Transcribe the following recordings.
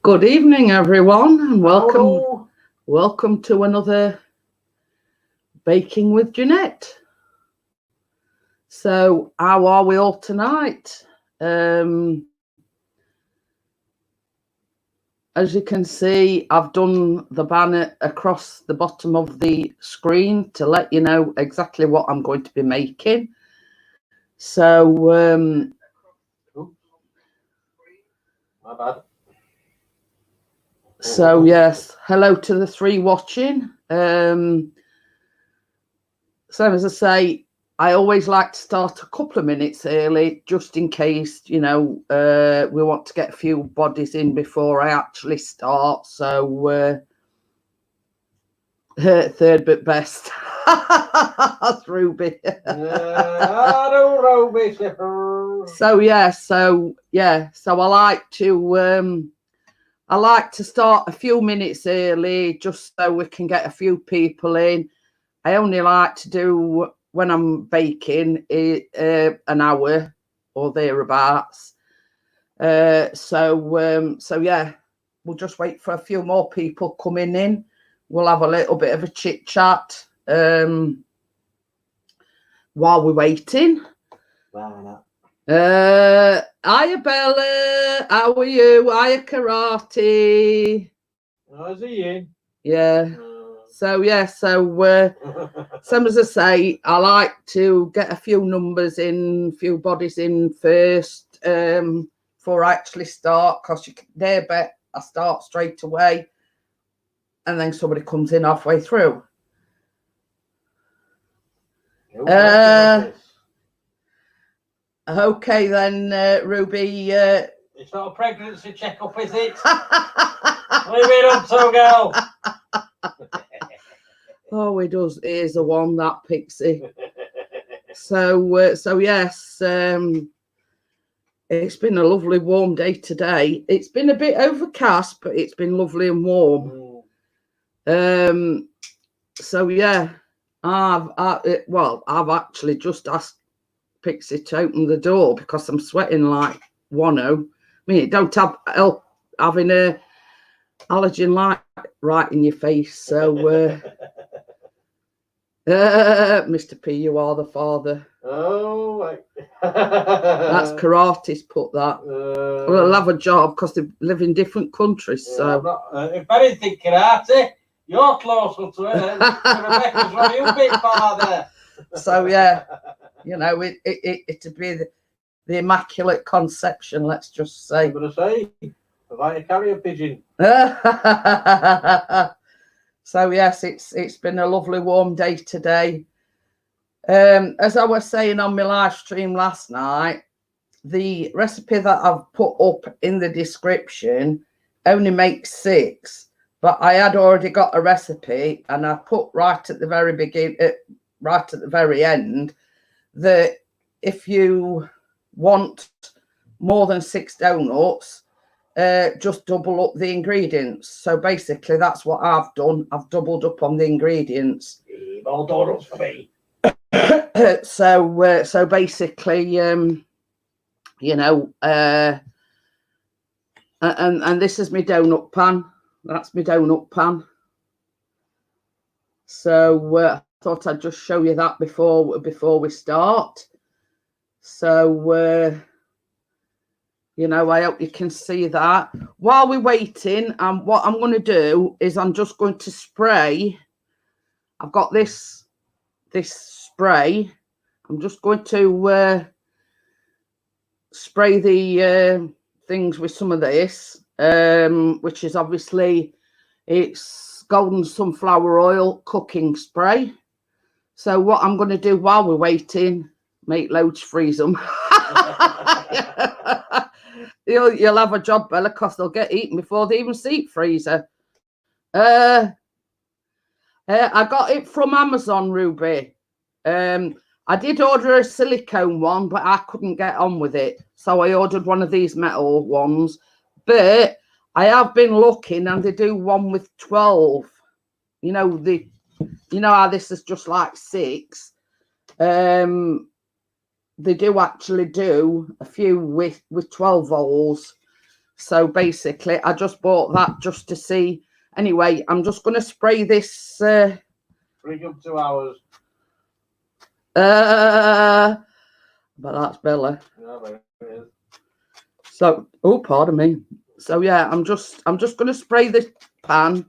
Good evening, everyone, and Hello. welcome to another Baking with Jeanette. So, how are we all tonight? As you can see, I've done the banner across the bottom of the screen to let you know exactly what I'm going to be making. So, My bad. So yes, hello to the three watching. So as I say, I always like to start a couple of minutes early, just in case, we want to get a few bodies in before I actually start. So third but best. That's Ruby. Ruby. So I like to start a few minutes early just so we can get a few people in. I only like to do, when I'm baking, an hour or thereabouts. So yeah, we'll just wait for a few more people coming in. We'll have a little bit of a chit chat while we're waiting. Hiya Bella, how are you? Hiya Karate. How's he in? Yeah. So some as I say, I like to get a few numbers in, few bodies in first before I actually start, because you can dare bet I start straight away and then somebody comes in halfway through. Okay then, Ruby. It's not a pregnancy checkup, is it? Leave it up to girl. Oh, he does. Here's the one, that Pixie. So yes, it's been a lovely warm day today. It's been a bit overcast, but it's been lovely and warm. So yeah, I've actually just asked Pixie to open the door because I'm sweating like wano. I mean, it don't help having a allergen light right in your face. So Mr. P, you are the father. Oh, That's Karate's put that. Well, they'll have a job because they live in different countries. Yeah, so if I didn't think Karate, you're closer to her than Rebecca's one, you big father. So yeah, it'd be the Immaculate Conception, let's just say. I'm gonna say, like a carrier pigeon. So yes, it's been a lovely warm day today. As I was saying on my live stream last night, the recipe that I've put up in the description only makes 6, but I had already got a recipe, and I put right at the very beginning, right at the very end, that if you want more than 6 donuts, just double up the ingredients. So basically that's what I've done. I've doubled up on the ingredients. More donuts for me. So basically, and this is my donut pan. That's my donut pan. So I thought I'd just show you that before we start. So I hope you can see that. While we're waiting, what I'm going to do is I'm just going to spray. I've got this spray. I'm just going to spray the things with some of this, which is obviously, it's golden sunflower oil cooking spray. So what I'm going to do while we're waiting, make loads, freeze them. You'll have a job, Bella, because they'll get eaten before they even see it freezer. I got it from Amazon, Ruby. I did order a silicone one, but I couldn't get on with it, so I ordered one of these metal ones. But I have been looking, and they do one with 12. You know how this is just like 6. They do actually do a few with 12 holes. So basically, I just bought that just to see. Anyway, I'm just going to spray this. Bring up 2 hours. But that's Bella. Yeah, there it is. So, oh, pardon me. So yeah, I'm just going to spray this pan.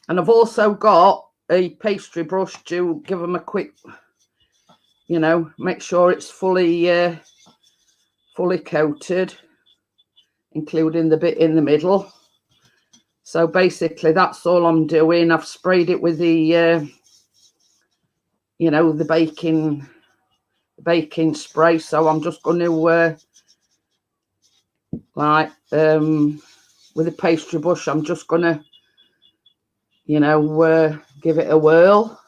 And I've also got a pastry brush to give them a quick, you know, make sure it's fully coated, including the bit in the middle. So basically, that's all I'm doing. I've sprayed it with the, you know, the baking spray. So I'm just going to, with the pastry brush, I'm just going to, you know, give it a whirl.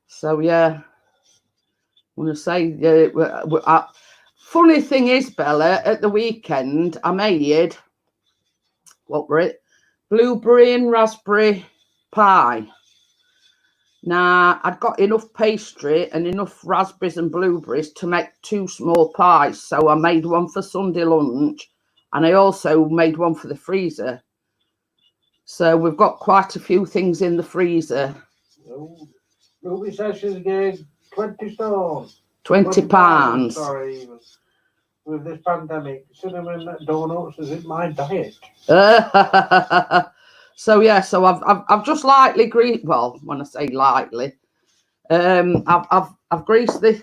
So yeah, I want to say, funny thing is, Bella, at the weekend I made, what were it? Blueberry and raspberry pie. Now, I'd got enough pastry and enough raspberries and blueberries to make 2 small pies. So I made one for Sunday lunch, and I also made one for the freezer. So we've got quite a few things in the freezer. Oh, Ruby says she's getting 20 stone. 20 pounds. Sorry, even. With this pandemic, cinnamon donuts is in my diet. So yeah, so I've just lightly greased. Well, when I say lightly, I've greased the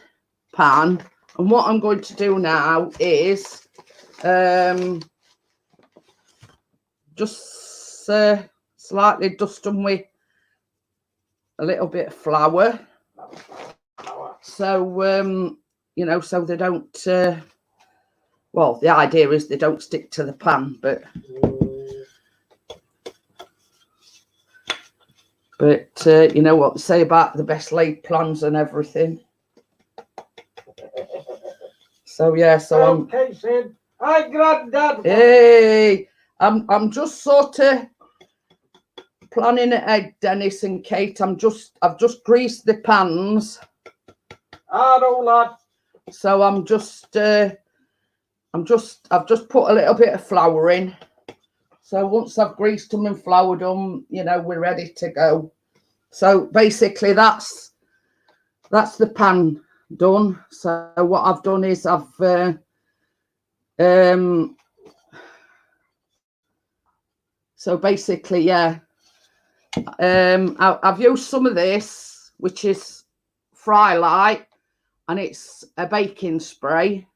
pan, and what I'm going to do now is just slightly dust them with a little bit of flour. So you know, so they don't. Well, the idea is they don't stick to the pan, but you know what they say about the best laid plans and everything. So yeah, so okay, Sid. Hi, Granddad. Hey, I'm just sort of planning ahead, Dennis and Kate. I've just greased the pans. I know, lad. So I've just put a little bit of flour in. So once I've greased them and floured them, you know, we're ready to go. So basically that's the pan done. So what I've done is I've so basically, yeah, I've used some of this, which is Fry Light, and it's a baking spray.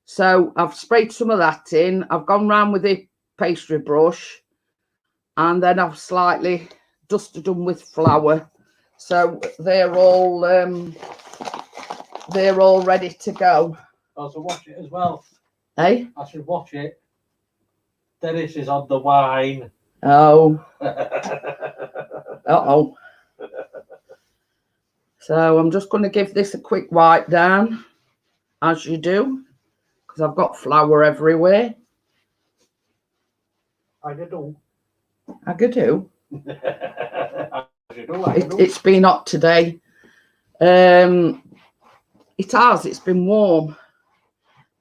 So I've sprayed some of that in. I've gone round with the pastry brush, and then I've slightly dusted them with flour. So they're all ready to go. I should watch it as well. Hey? I should watch it. Dennis is on the wine. Oh. Uh-oh. So I'm just going to give this a quick wipe down, as you do, because I've got flour everywhere. I do. I could do. It's been hot today. It has. It's been warm.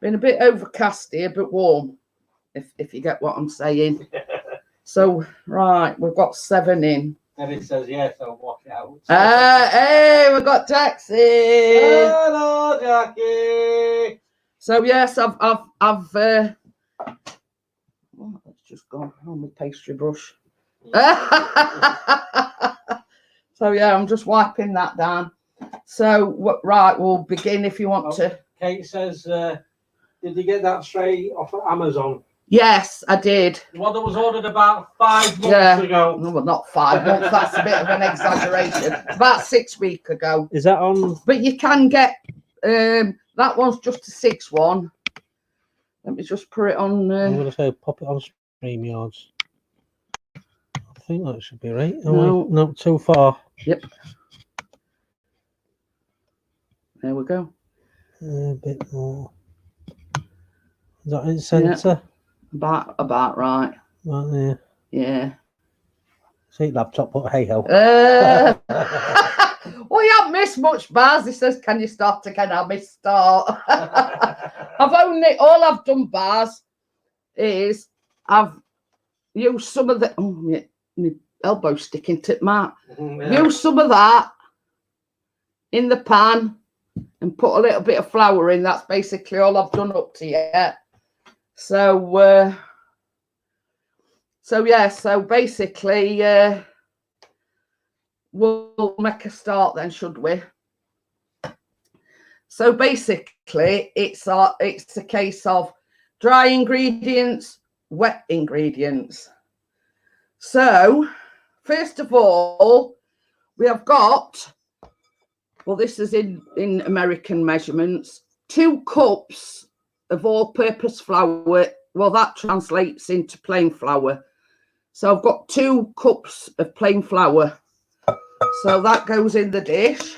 Been a bit overcast here, but warm. If you get what I'm saying. So right, we've got 7 in. And it says yes, so watch out. Hey, we've got taxi. Hello, Jackie. So yes, I've well, let's just go on with pastry brush. So yeah, I'm just wiping that down. So right, we'll begin if you want to. Kate says, did you get that straight off of Amazon? Yes, I did. One that was ordered about 5 months ago. No, well, not 5 months. That's a bit of an exaggeration. About 6 weeks ago. Is that on? But you can get that one's just a 6 one. Let me just put it on. I'm going to say pop it on StreamYards. I think that should be right. No, not too far. Yep. There we go. A bit more. Is that in centre? Yeah. About right. Right there. Yeah. See laptop, but hey ho. Well, you haven't haven't missed much, Baz. He says, can you start again? I missed start. All I've done, Baz, is I've used some of the, my elbow sticking to my, use some of that in the pan and put a little bit of flour in. That's basically all I've done up to yet. So, so basically, we'll make a start then, should we? So basically, it's a case of dry ingredients, wet ingredients. So first of all, we have got, well, this is in American measurements, 2 cups of all-purpose flour. Well, that translates into plain flour. So I've got 2 cups of plain flour. So that goes in the dish.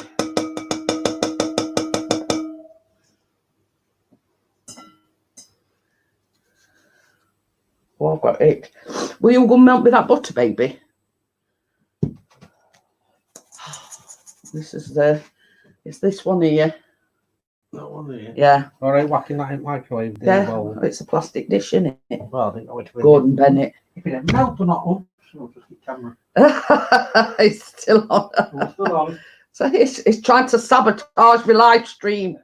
Oh, I've got it. Will you go melt with that butter, baby? This is it's this one here. That one here? Yeah. All right, whacking that in the microwave. Yeah, it's a plastic dish, isn't it? Well, I think I went to Gordon Bennett. If it melt or not, so just the camera. It's still on. It's still on. So it's trying to sabotage my live stream,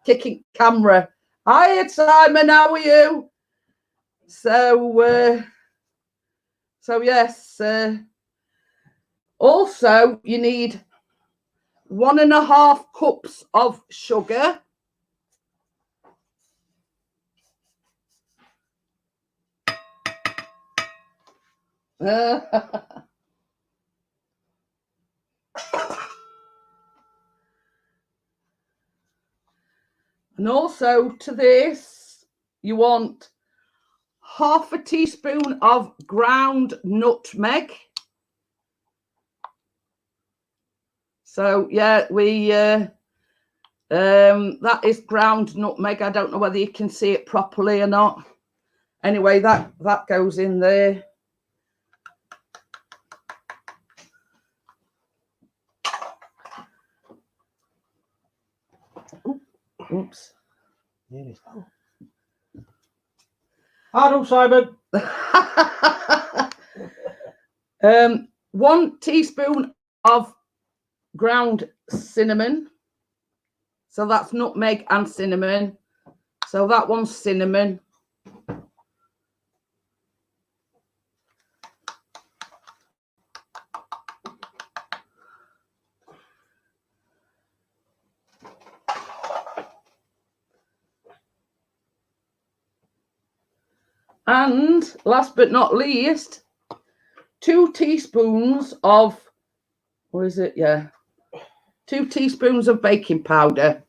kicking camera. Hi, Simon, how are you? So yes. Also, you need 1.5 cups of sugar. And also to this, you want 1/2 teaspoon of ground nutmeg. So yeah, that is ground nutmeg. I don't know whether you can see it properly or not. Anyway, that goes in there. Oops. Hello, Simon. 1 teaspoon of ground cinnamon. So that's nutmeg and cinnamon. So that one's cinnamon. And last but not least, 2 teaspoons of, what is it? Yeah. 2 teaspoons of baking powder.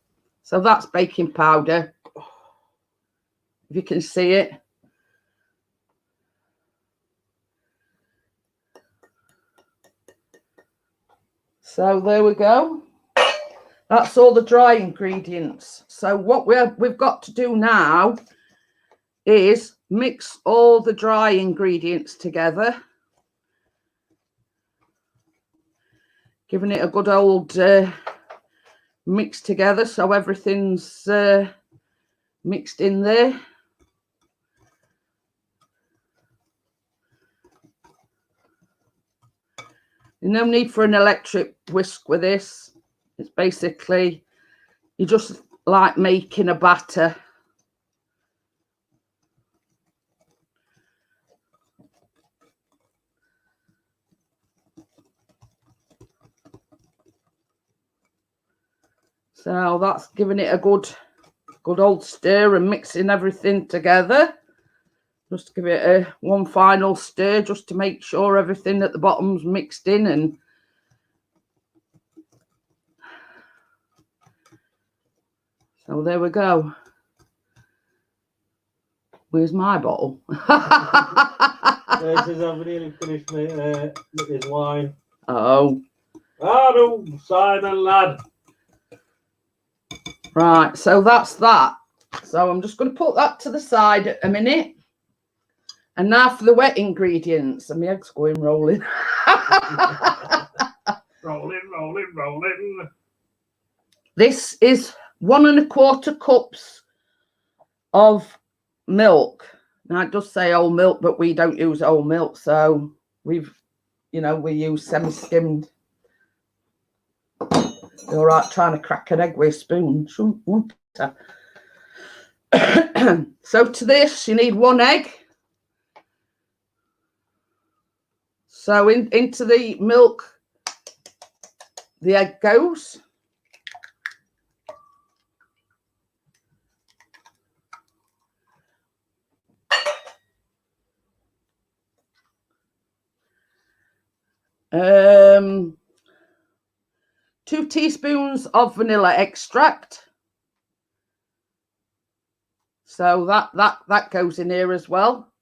So that's baking powder. If you can see it. So there we go. That's all the dry ingredients. So what we've got to do now is mix all the dry ingredients together. Giving it a good old mix together so everything's mixed in there. There's no need for an electric whisk with this. It's basically, you just like making a batter. So that's giving it a good old stir and mixing everything together. Just give it one final stir just to make sure everything at the bottom's mixed in. And so there we go. Where's my bottle? This is I've nearly finished his wine. Oh. Hello, Simon, lad. Right, so that's that. So I'm just going to put that to the side a minute. And now for the wet ingredients. And my egg's going rolling. Rolling, rolling, rolling. This is 1 1/4 cups of milk. Now it does say whole milk, but we don't use whole milk, so we use semi-skimmed. You're all right trying to crack an egg with a spoon, shouldn't you? So to this you need 1 egg. So into the milk the egg goes. Um, 2 teaspoons of vanilla extract. So that goes in here as well.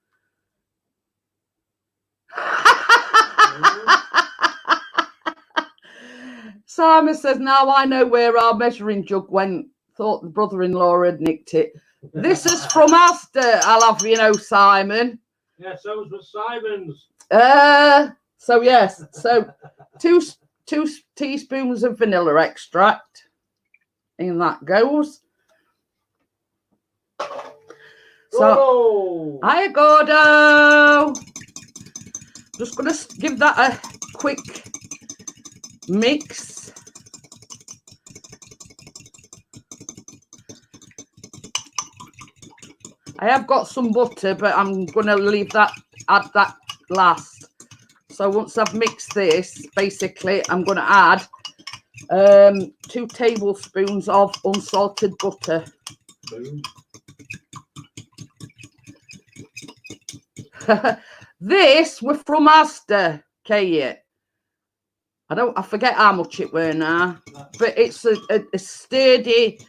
Simon says, now I know where our measuring jug went. Thought the brother-in-law had nicked it. This is from Asda, I'll have you know, Simon. Yeah, so was Simon's. So yes, so two teaspoons of vanilla extract. In that goes. So, hiya Gordo. Just gonna give that a quick mix. I have got some butter, but I'm gonna add that last. So once I've mixed this, basically I'm gonna add 2 tablespoons of unsalted butter. Boom. This was from Asda, Kate. I forget how much it were now, but it's a sturdy.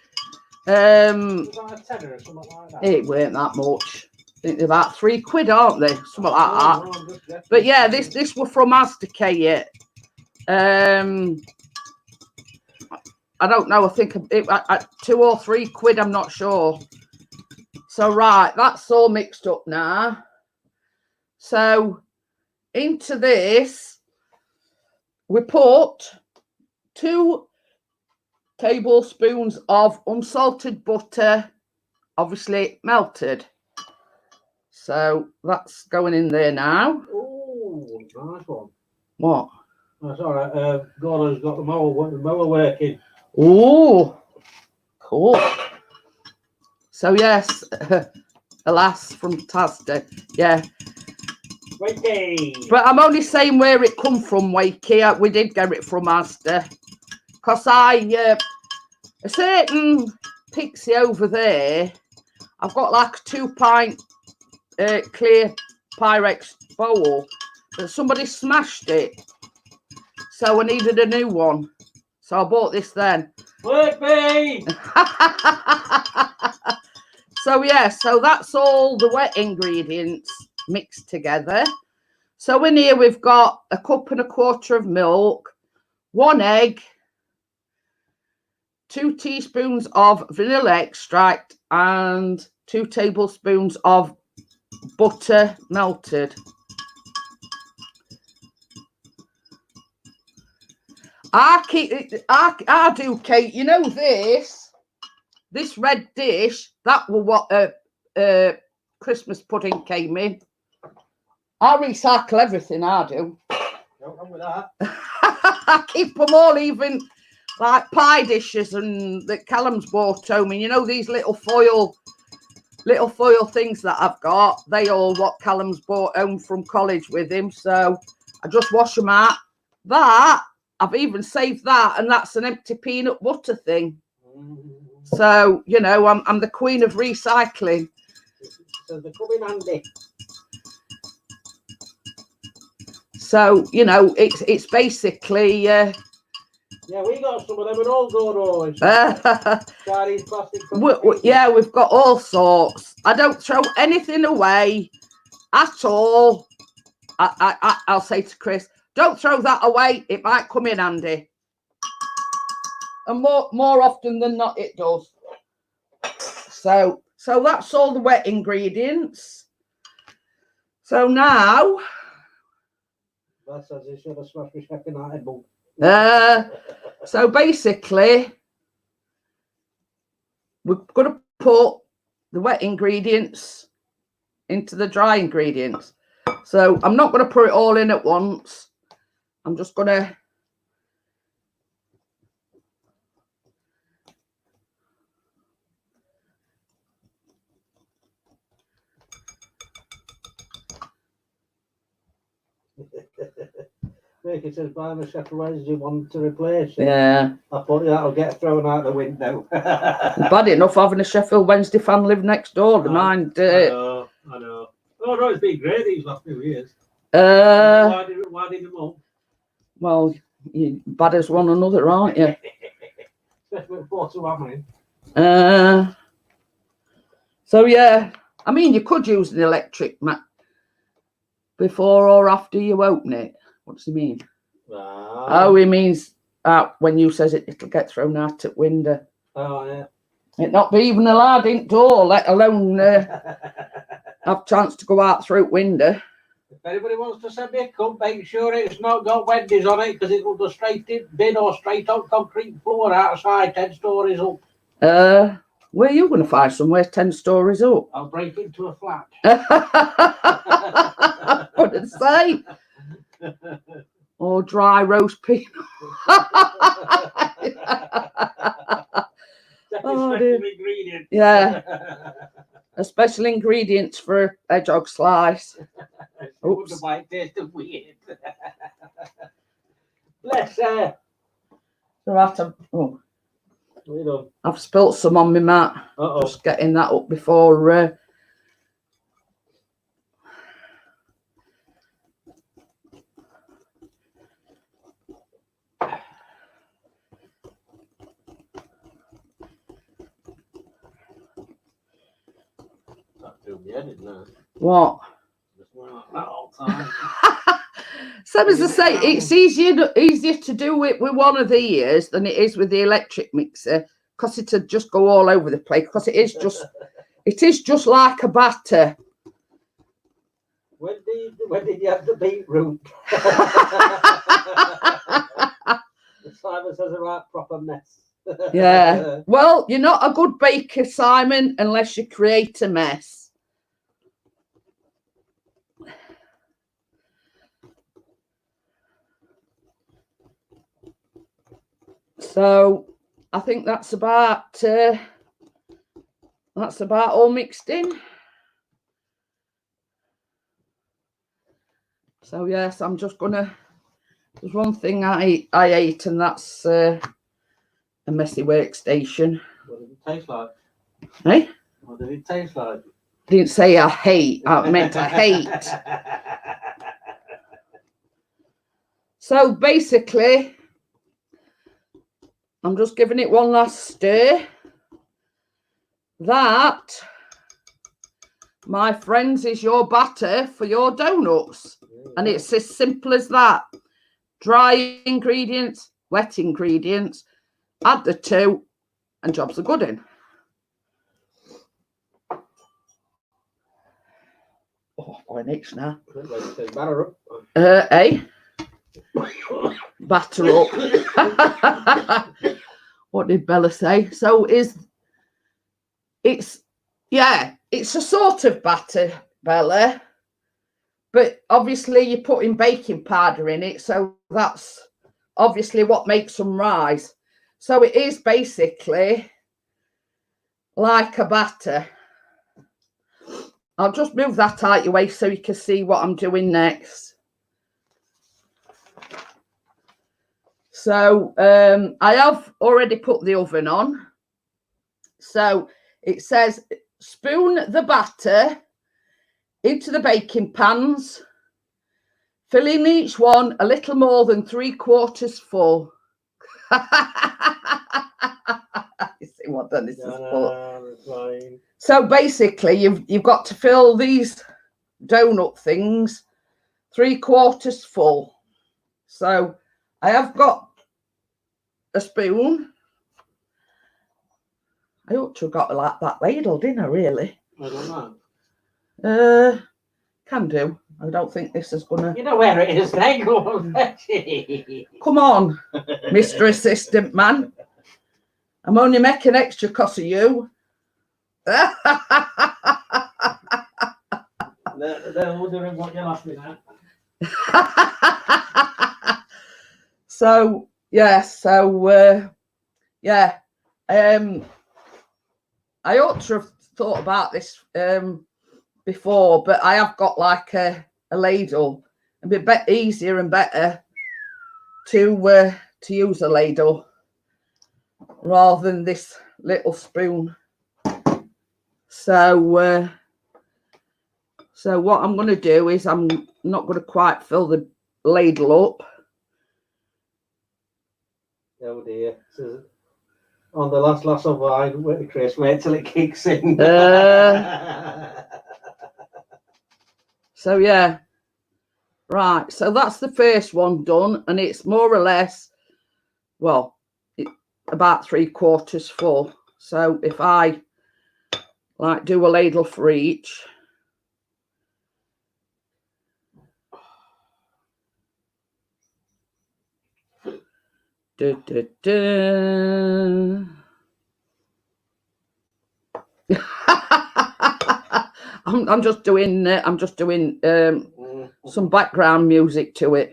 Was that a tenner or something like that? It weren't that much. I think they're about £3, aren't they? Something like that. No, But yeah, this was from Asda, Kate. I don't know. I think it at £2 or £3. I'm not sure. So right, that's all mixed up now. So into this, we put 2 tablespoons of unsalted butter, obviously melted. So that's going in there now. Oh, nice one. What? That's all right. Gordon's got the mower working. Oh, cool. So yes, alas from Tasda, yeah. Wakey. But I'm only saying where it come from, Wakey. We did get it from Asda. Because a certain pixie over there, I've got like a 2-pint clear Pyrex bowl, but somebody smashed it. So I needed a new one. So I bought this then. Work me. So yeah, so that's all the wet ingredients mixed together. So in here we've got 1 1/4 cups of milk, 1 egg, 2 teaspoons of vanilla extract, and 2 tablespoons of butter melted. I do, Kate. You know this red dish, that was what Christmas pudding came in. I recycle everything, I do. Don't come with that. I keep them all, even like pie dishes and that Callum's bought home. And you know these little foil things that I've got, they all what Callum's bought home from college with him. So I just wash them out. That, I've even saved that, and that's an empty peanut butter thing. So, you know, I'm the queen of recycling. So they come in handy. So, you know, it's basically yeah, we got some of them and all go Chinese plastic. Yeah, we've got all sorts. I don't throw anything away at all. I'll say to Chris, don't throw that away. It might come in handy. And more often than not, it does. So that's all the wet ingredients. So now, that's as it should have smashed my second head. so basically, we're going to put the wet ingredients into the dry ingredients. So I'm not going to put it all in at once. I'm just going to Ricky says, buy the Sheffield Wednesday one to replace it. Yeah. I thought that'll get thrown out the window. Bad enough having a Sheffield Wednesday fan live next door to mine. I know. Oh no, it's been great these last few years. Why did them up? Well, you bad as one another, aren't you? Especially with 4 to hammering. So yeah, I mean, you could use an electric mat before or after you open it. What does he mean? Oh, he means when you says it'll get thrown out at window. Oh yeah. It not be even allowed in door, let alone have chance to go out through window. If anybody wants to send me a cup, make sure it's not got Wendy's on it, because it will go straight in bin or straight on concrete floor outside 10 stories up. Where are you going to find somewhere 10 stories up? I'll break into a flat. What did I say? Or dry roast peanut. Ingredient. Yeah. A special ingredients for a hedgehog slice. Oops. It might taste weird. Bless her. I've spilt some on my mat. Just getting that up before. What? Same as I say, it's easier to do it with one of these than it is with the electric mixer, because it'll just go all over the place, because it is just like a batter. When did you have the beetroot? Simon says a right proper mess. Yeah. Well, you're not a good baker, Simon, unless you create a mess. So I think that's about all mixed in. So yes, I'm just gonna. There's one thing I ate, and that's a messy workstation. What did it taste like? Hey? What did it taste like? I didn't say I hate. I meant I hate. So basically, I'm just giving it one last stir. That, my friends, is your batter for your donuts. And it's as simple as that. Dry ingredients, wet ingredients, add the two, and jobs are good in. Oh, I'm itch now. Batter up. Batter up. What did Bella say? So it's a sort of batter, Bella, but obviously you're putting baking powder in it, so that's obviously what makes them rise. So it is basically like a batter. I'll just move that out your way so you can see what I'm doing next. So I have already put the oven on. So it says spoon the batter into the baking pans, filling each one a little more than 3/4 full. You see what done this is for? So basically, you've got to fill these donut things 3/4 full. So I have got a spoon. I ought to have got like that ladle, didn't I, really? I don't know. Can do. I don't think this is gonna. You know where it is, then. Come on, Mr. Assistant Man. I'm only making extra because of you. They're wondering what you're laughing at. So yeah, yeah. I ought to have thought about this before, but I have got like a ladle. It'd be easier and better to use a ladle rather than this little spoon. So what I'm going to do is I'm not going to quite fill the ladle up. Oh dear. So on the last glass of wine, wait, Chris, wait till it kicks in. So yeah. Right, so that's the first one done, and it's more or less, well, about 3/4 full. So if I like do a ladle for each. I'm just doing some background music to it.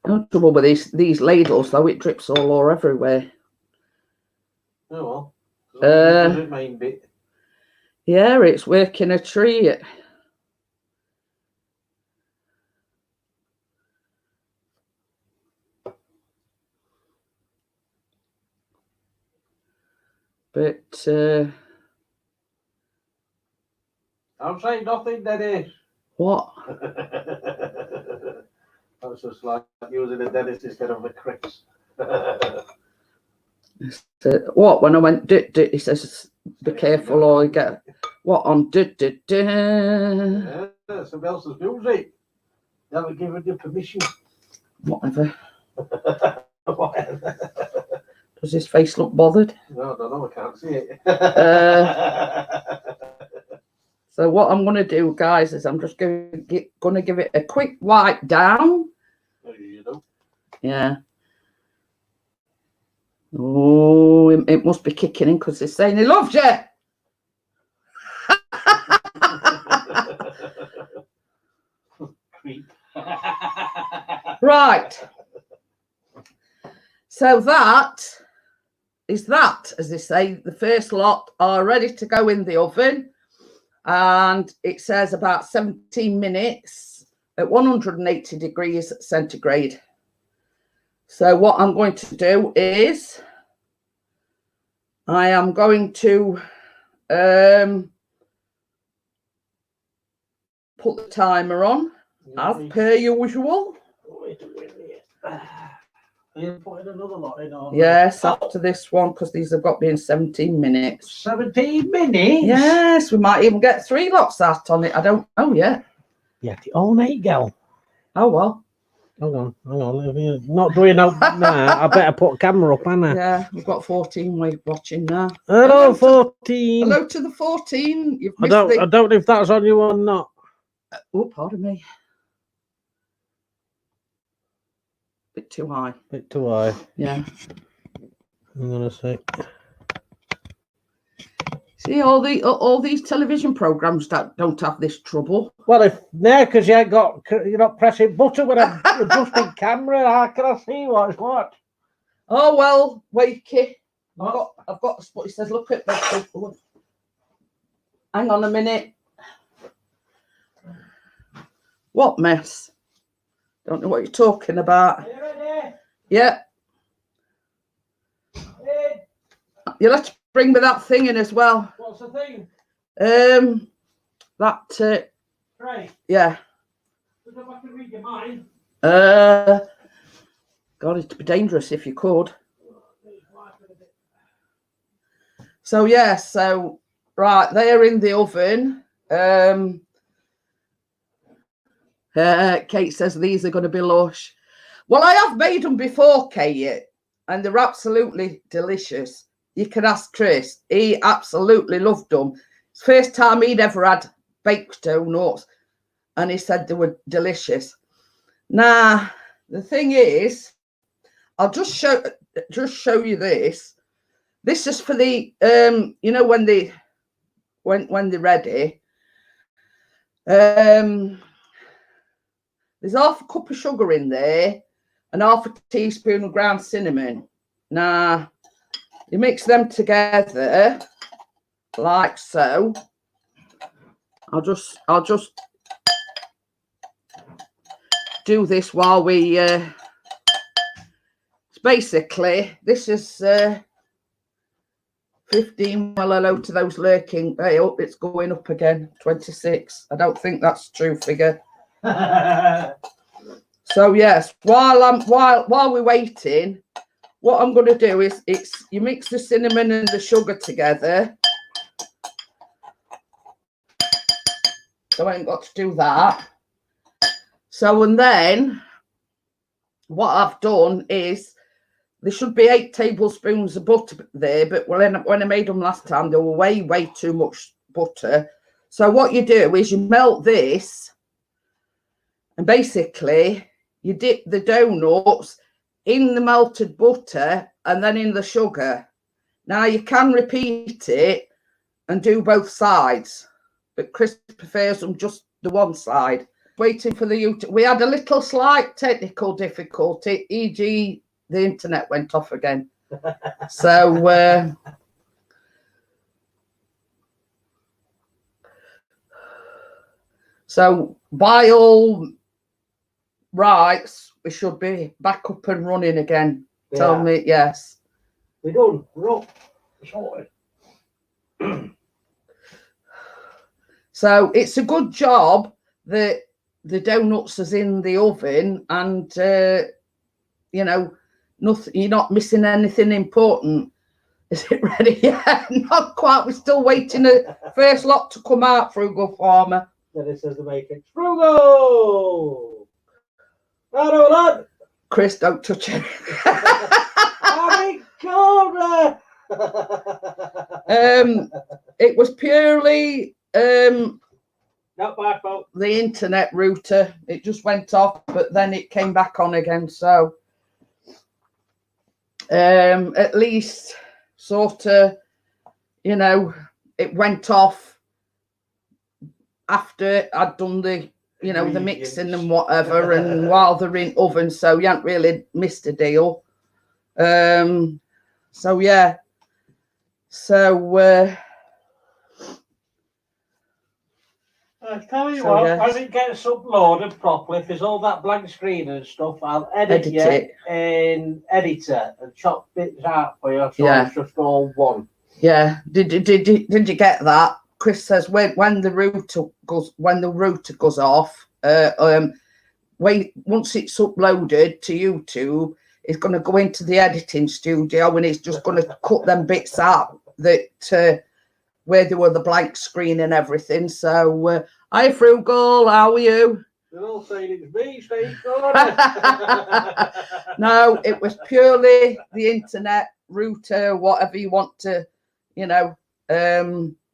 No trouble with these ladles though, it drips all over everywhere. Oh well. It main bit. Yeah, it's working a treat. But I'm saying nothing, Dennis. What? That's just like using a Dennis instead of a Chris. What? When I went, he says, be careful or you get what on? Yeah, somebody else's music. They haven't given you permission. Whatever. Whatever. Does his face look bothered? No, I don't know. I can't see it. So what I'm going to do, guys, is I'm just going to give it a quick wipe down. Oh, you know. Yeah. Oh, it must be kicking in because they're saying he loves you. Creep. Right. So that is that, as they say, the first lot are ready to go in the oven. And it says about 17 minutes at 180 degrees centigrade. So what I'm going to do is I am going to put the timer on as per usual. Wait a minute. Are you putting another lot in? Or Yes, after this one, because these have got to be in 17 minutes. 17 minutes? Yes, we might even get 3 lots out on it. I don't know yet. Yeah, the all night girl. Oh, well. Hang on. If you're not doing out now, I better put a camera up, Anna. Yeah, we've got 14 watching now. Hello, 14. Hello to the 14. You've I don't know if that's on you or not. Oh, pardon me. Bit too high. Bit too high. Yeah. I'm gonna say. See, all these television programs don't have this trouble. Well, if because you're not pressing button with a adjusting camera, how can I see what's what? Oh well, Wakey. I've got what he says. Look at that. Hang on a minute. What mess? Don't know what you're talking about. Are you ready? Yeah. Hey. You'll have to bring me that thing in as well. What's the thing? That. Right. Yeah. If I can read your mind. God, it'd be dangerous if you could. So yeah, so right, they're in the oven. Kate says these are going to be lush. Well, I have made them before, Kate, and they're absolutely delicious. You can ask Chris. He absolutely loved them. It's the first time he'd ever had baked donuts, and he said they were delicious. Now, the thing is, I'll just show you this. This is for the you know, when they're ready. There's half a cup of sugar in there and half a teaspoon of ground cinnamon. Now, you mix them together like so. I'll just do this while we basically this is 15. Well, hello to those lurking. Hey, oh, it's going up again. 26. I don't think that's true figure. So yes, while we're waiting, what I'm going to do is you mix the cinnamon and the sugar together. So I ain't got to do that. So, and then what I've done is there should be 8 tablespoons of butter there, but when I made them last time, there were way too much butter. So what you do is you melt this, and basically you dip the donuts in the melted butter and then in the sugar. Now you can repeat it and do both sides, but Chris prefers them just the one side. Waiting for the YouTube. We had a little slight technical difficulty, e.g. the internet went off again. So so by all rights, we should be back up and running again. Yeah. Tell me, yes. We done. We're up. Sorted. So it's a good job that the donuts is in the oven, and you know, nothing. You're not missing anything important. Is it ready yet? Not quite. We're still waiting the first lot to come out. Frugal farmer. Then it says to make it frugal. Hello, lad. Chris, don't touch it. I'm cold. It was purely not my fault. The internet router. It just went off, but then it came back on again. So at least sort of, you know, it went off after I'd done the, you know, the mixing and whatever, and while they're in oven, so you haven't really missed a deal. So yeah, so I tell you what, yes. When it gets uploaded properly, if there's all that blank screen and stuff, I'll edit it in editor and chop bits out for you, so it's just all one. Yeah. Did you get that? Chris says when the router goes off, once it's uploaded to YouTube, it's going to go into the editing studio and it's just going to cut them bits out that where there were the blank screen and everything. So hi Frugal, how are you? They're all saying it's me, Steve. No, it was purely the internet router, whatever you want to, you know.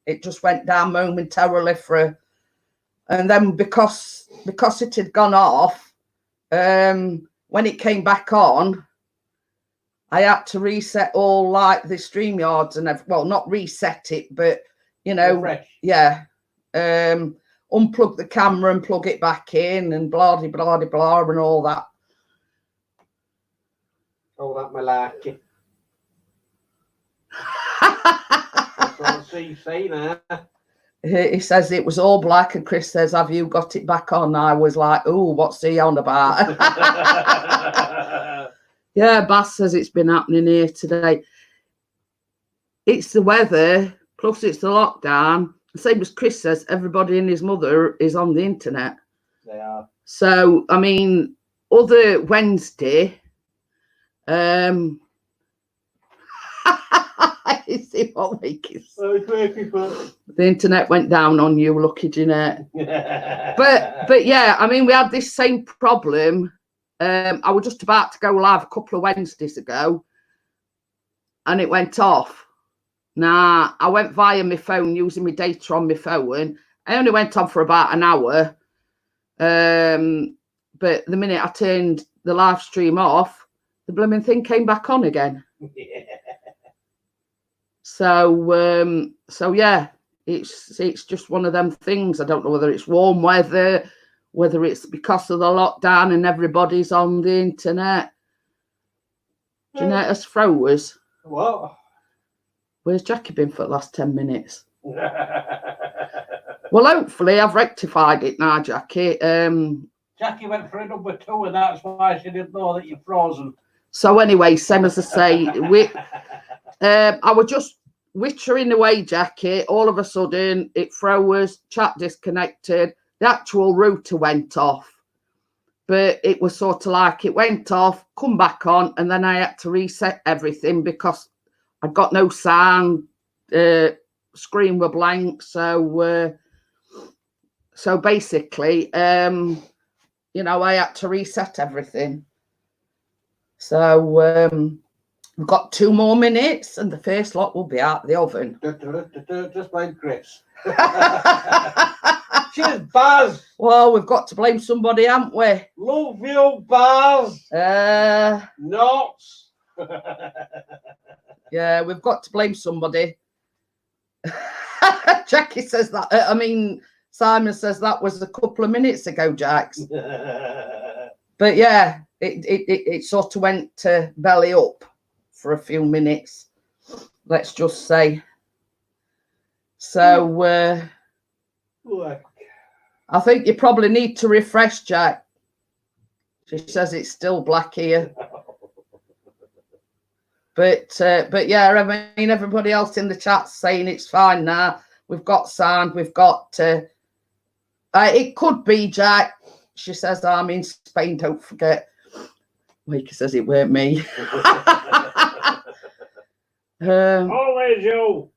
It just went down momentarily and then because it had gone off, when it came back on, I had to reset all like the StreamYards and well, not reset it, but you know, yeah, unplug the camera and plug it back in and blah blah blah blah and all that. All that malarkey. That's what I see you say now. He says it was all black, and Chris says, "Have you got it back on?" I was like, "Oh, what's he on about?" Yeah, Bass says it's been happening here today. It's the weather, plus it's the lockdown. The same as Chris says, everybody and his mother is on the internet. They are. So, I mean, other Wednesday, you see what making the internet went down on you, lucky Jeanette. but yeah, I mean, we had this same problem. I was just about to go live a couple of Wednesdays ago and it went off. Now, I went via my phone using my data on my phone. I only went on for about an hour. But but the minute I turned the live stream off, the blooming thing came back on again. Yeah. So yeah, it's just one of them things. I don't know whether it's warm weather, whether it's because of the lockdown and everybody's on the internet. Jeanette has froze. What? Where's Jackie been for the last 10 minutes? Well, hopefully I've rectified it now, Jackie. Jackie went for a number 2 and that's why she didn't know that you're frozen. So anyway, same as I say, I was just wittering away, Jackie. All of a sudden, it froze, chat disconnected. The actual router went off. But it was sort of like it went off, come back on, and then I had to reset everything because I got no sound. Screen were blank. So basically, you know, I had to reset everything. So we've got 2 more minutes, and the first lot will be out the oven. Just like Chris. Cheers, Baz. Well, we've got to blame somebody, haven't we? Love you, Baz. Not. Yeah, we've got to blame somebody. Jackie says that. I mean, Simon says that was a couple of minutes ago, Jax. But yeah, it sort of went to belly up for a few minutes. Let's just say. So I think you probably need to refresh, Jack. She says it's still black here. But yeah, I mean, everybody else in the chat's saying it's fine now. We've got sound. We've got. It could be, Jack. She says I'm in Spain. Don't forget. Wakey says it weren't me. Always you.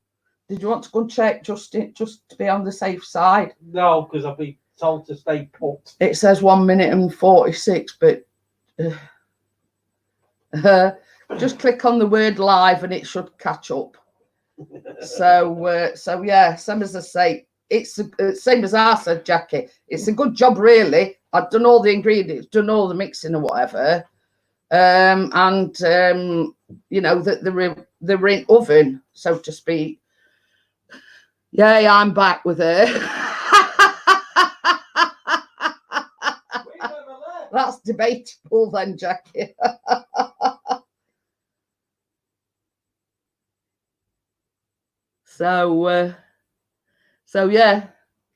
Did you want to go and check just to be on the safe side? No, because I've been told to stay put. It says 1 minute and 46, but just click on the word live and it should catch up. So yeah, same as I say, it's the same as I said, Jackie. It's a good job, really. I've done all the ingredients, done all the mixing or whatever, and you know that they're in oven, so to speak. Yeah, I'm back with her. That's debatable then, Jackie. So yeah,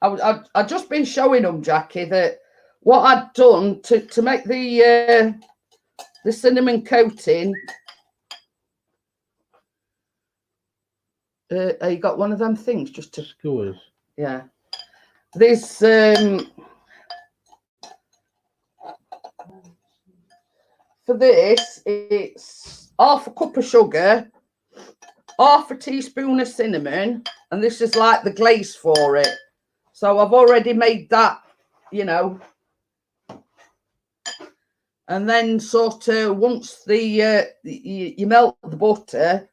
I've just been showing them, Jackie, that what I'd done to make the cinnamon coating. You got one of them things just to skewers. Yeah, this for this it's half a cup of sugar, half a teaspoon of cinnamon, and this is like the glaze for it. So I've already made that, you know. And then sort of once you melt the butter,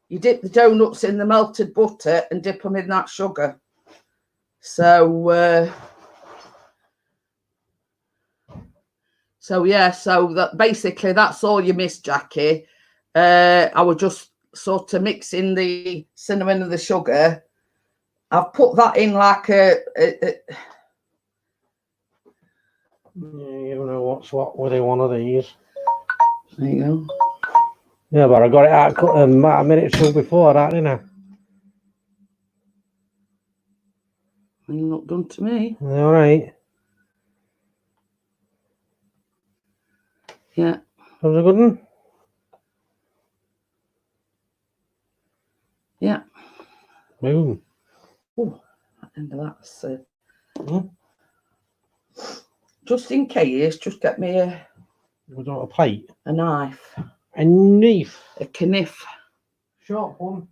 you dip the donuts in the melted butter and dip them in that sugar. So yeah, so that basically that's all you miss, Jackie. I was just sort of mixing the cinnamon and the sugar. I've put that in like a you know what's what with one of these. There you go. Yeah, but I got it out a minute or two before that, didn't I? You're not done to me. All right. Yeah. That was a good one. Yeah. Boom. Oh, and that's just in case, just get me a plate, a knife, a knife, a knife. Short one.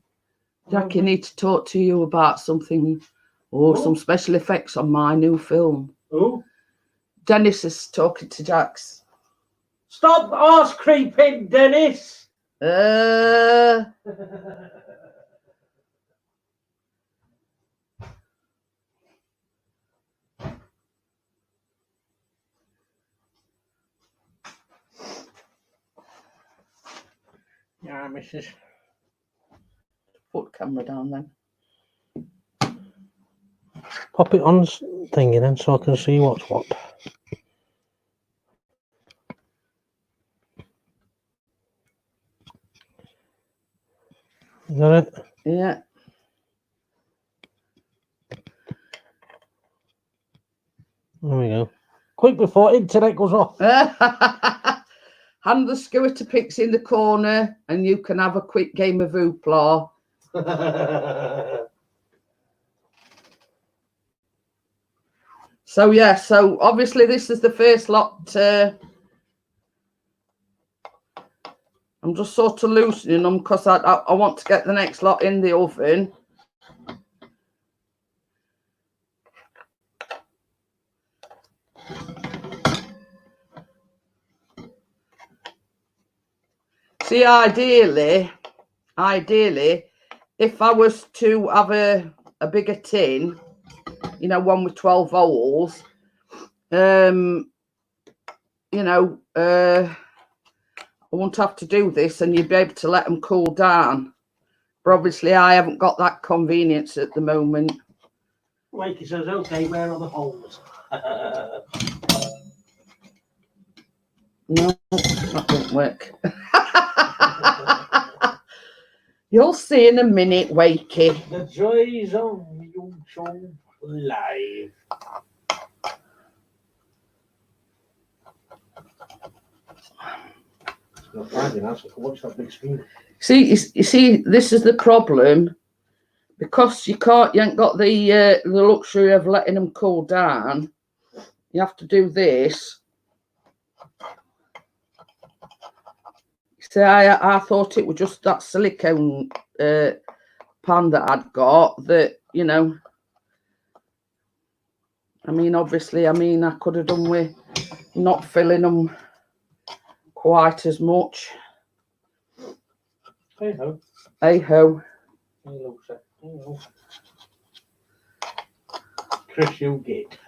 Jackie, need to talk to you about something or some special effects on my new film. Oh, Dennis is talking to Jax. Stop arse creeping, Dennis. right, missus. Put the camera down then. Pop it on thingy then so I can see what's what. Is that it? Yeah. There we go. Quick before internet goes off. Hand the skewer to Pixie in the corner and you can have a quick game of hoopla. So yeah, so obviously this is the first lot. I'm just sort of loosening them because I want to get the next lot in the oven. See, ideally, if I was to have a bigger tin, you know, one with 12 holes, you know, I won't have to do this and you'd be able to let them cool down. But obviously I haven't got that convenience at the moment. Wakey says, okay, where are the holes? No, that didn't work. You'll see in a minute, Wakey. The joys of YouTube Live. Not finding us. I can watch that big screen. See, you see, this is the problem. Because you ain't got the luxury of letting them cool down. You have to do this. See, I thought it was just that silicone pan that I'd got that, you know. I mean, obviously, I could have done with not filling them quite as much. Hey ho. Hey ho. Chris, you get.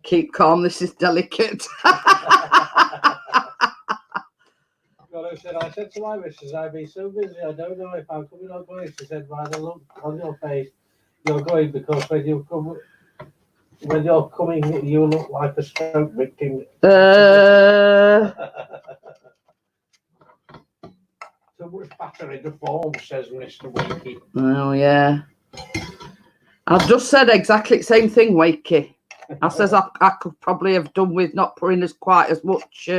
Keep calm, this is delicate. I said to my missus, I'd be so busy, I don't know if I'm coming or going. She said, by the look on your face, you're going because when you're coming, you look like a stroke victim. So much batter in the form, says Mr. Wakey. Oh, yeah. I've just said exactly the same thing, Wakey. I says I could probably have done with not putting as quite as much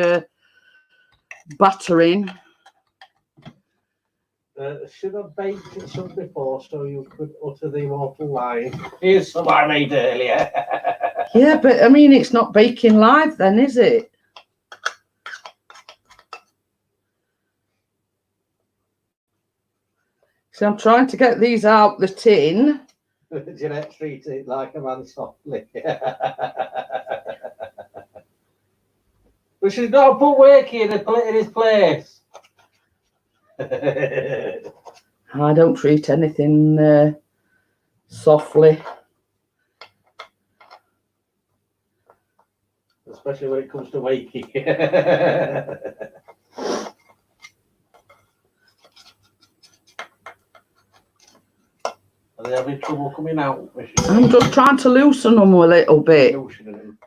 butter in. Should have baked it some before so you could utter the immortal line. Here's some I made earlier. Yeah, but I mean, it's not baking live then, is it? So I'm trying to get these out the tin. Jeanette treats it like a man softly. But she's got to put Wakey in his place. I don't treat anything softly. Especially when it comes to Wakey. Are they having trouble coming out? I'm just trying to loosen them a little bit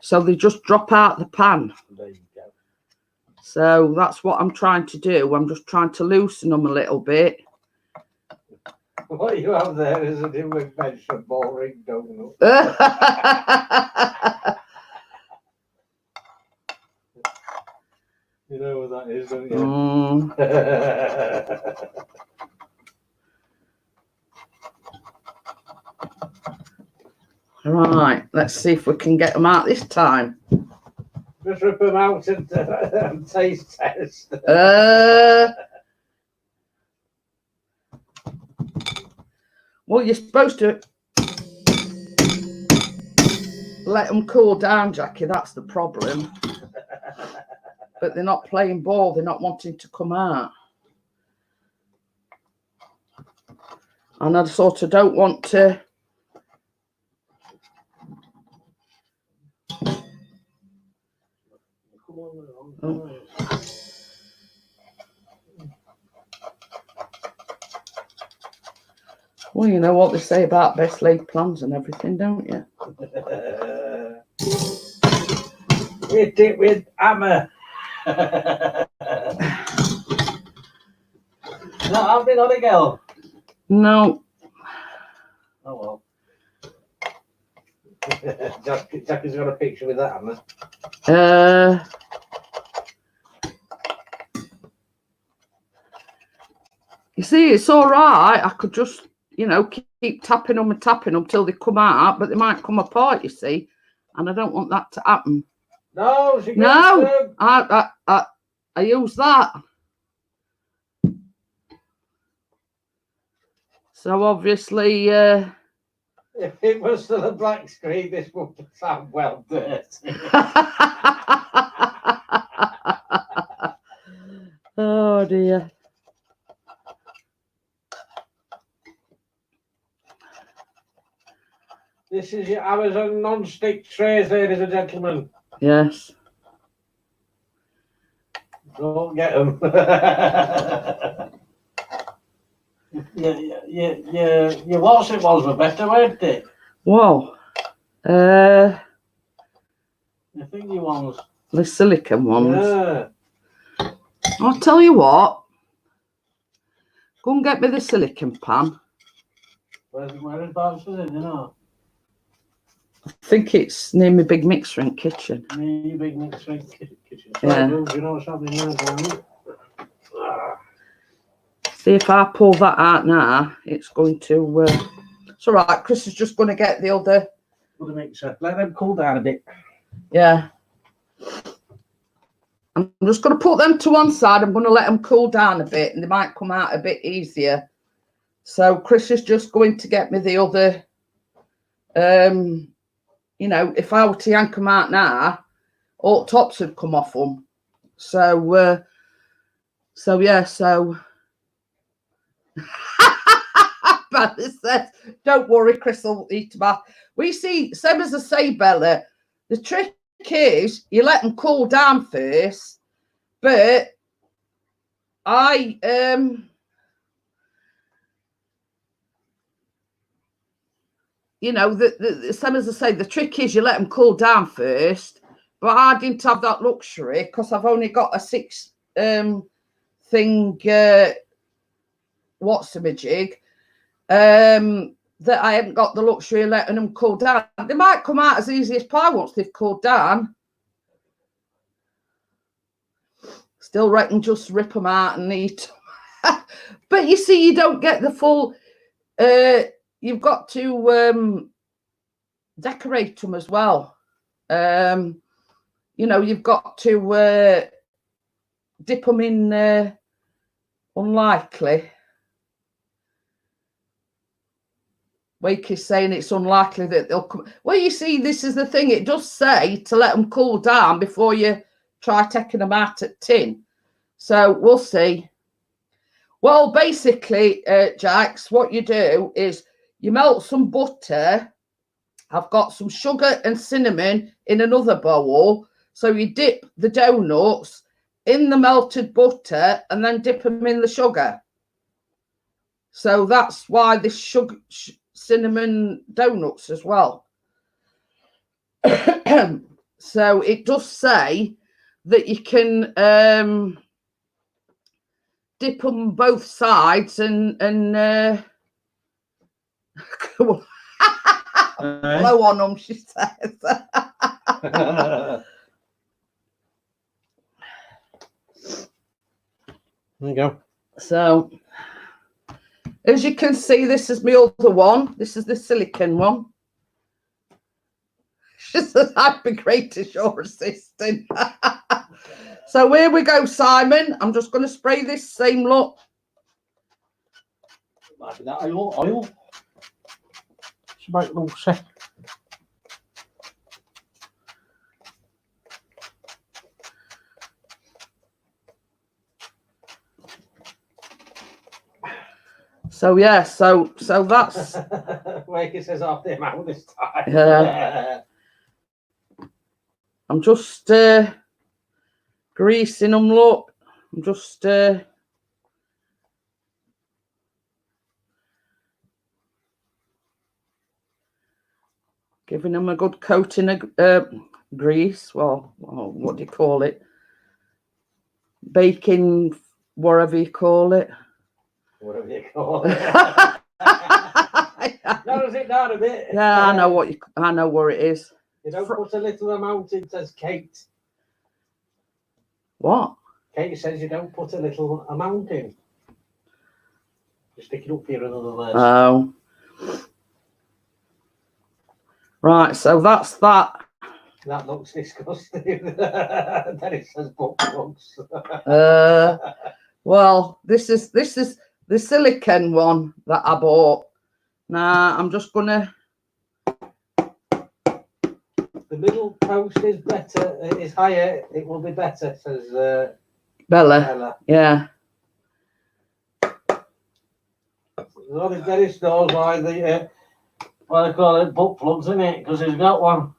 so they just drop out the pan. There you go. So that's what I'm trying to do. I'm just trying to loosen them a little bit. What you have there is a different bench of boring doughnut. You know what that is, don't you? Right, let's see if we can get them out this time. Just rip them out and taste test. Well, you're supposed to let them cool down, Jackie. That's the problem. But they're not playing ball. They're not wanting to come out. And I sort of don't want to... Well, you know what they say about best laid plans and everything, don't you? Hit it with hammer. Not having on a girl. No. Oh well. Jack has got a picture with that hammer. You see, it's all right. I could just, you know, keep tapping them and tapping them till they come out, but they might come apart, you see, and I don't want that to happen. No, no, I use that. So obviously, if it was still a black screen, this would sound well dirty. Oh dear. This is your Amazon non-stick trays, ladies and gentlemen. Yes. Don't get them. Your what's it was were better, weren't they? Whoa. The thingy ones. The silicone ones. Yeah. I'll tell you what. Go and get me the silicone pan. Whereabouts is it, you know? I think it's near my big mixer in kitchen. Near your big mixer in kitchen. Yeah. Do you know what's happening there, don't you? See, if I pull that out now, it's going to... it's all right. Chris is just going to get the other mixer. Let them cool down a bit. Yeah. I'm just going to put them to one side. I'm going to let them cool down a bit and they might come out a bit easier. So Chris is just going to get me the other... you know, if I were to yank them out now, all tops would come off them. So, yeah, so... Bella says, don't worry, Chris will eat them up. We see, same as I say, Bella, the trick is you let them cool down first, but I, you know, the same as I say, the trick is you let them cool down first, but I didn't have that luxury because I've only got a 6 thing, what's-a-majig, that I haven't got the luxury of letting them cool down. They might come out as easy as pie once they've cooled down. Still reckon just rip them out and eat them. But you see, you don't get the full... you've got to decorate them as well. You know, you've got to dip them in unlikely. Wake is saying it's unlikely that they'll come. Well, you see, this is the thing. It does say to let them cool down before you try taking them out at tin. So we'll see. Well, basically, Jax, what you do is you melt some butter. I've got some sugar and cinnamon in another bowl. So you dip the donuts in the melted butter and then dip them in the sugar. So that's why this sugar... cinnamon donuts as well. So it does say that you can dip them both sides and blow on them, she says. There you go. So as you can see, this is my other one. This is the silicone one. She says, I'd be great to your assistant. So here we go, Simon. I'm just going to spray this same look. Might be that oil. She might lose it. So yeah, so that's Wakey says off the amount this time. Yeah. I'm just greasing them, look. I'm just giving them a good coating of grease. Well, what do you call it? Baking, whatever you call it. Whatever you call it. Narrows it down a bit. Yeah, I know where it is. You don't put a little amount in, says Kate. What? Kate says you don't put a little amount in. Just stick it up here another list. Oh. Right, so that's that. That looks disgusting. Then it says butt plugs. Well, this is the silicone one that I bought. Now I'm just gonna. The middle post is better. It is higher. It will be better, says Bella. Yeah. There is stores like the what they call it, butt plugs, isn't it? Because he's got one.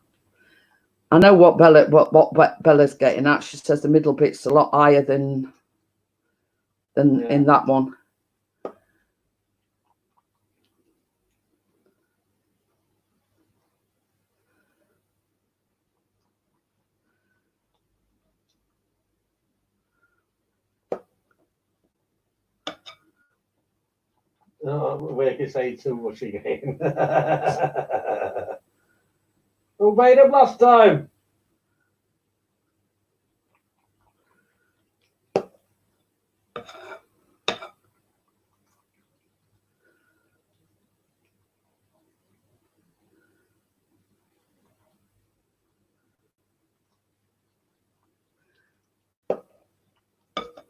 I know what Bella's getting at. She says the middle bit's a lot higher than in that one. Oh, we can say too much again. Who made him last time?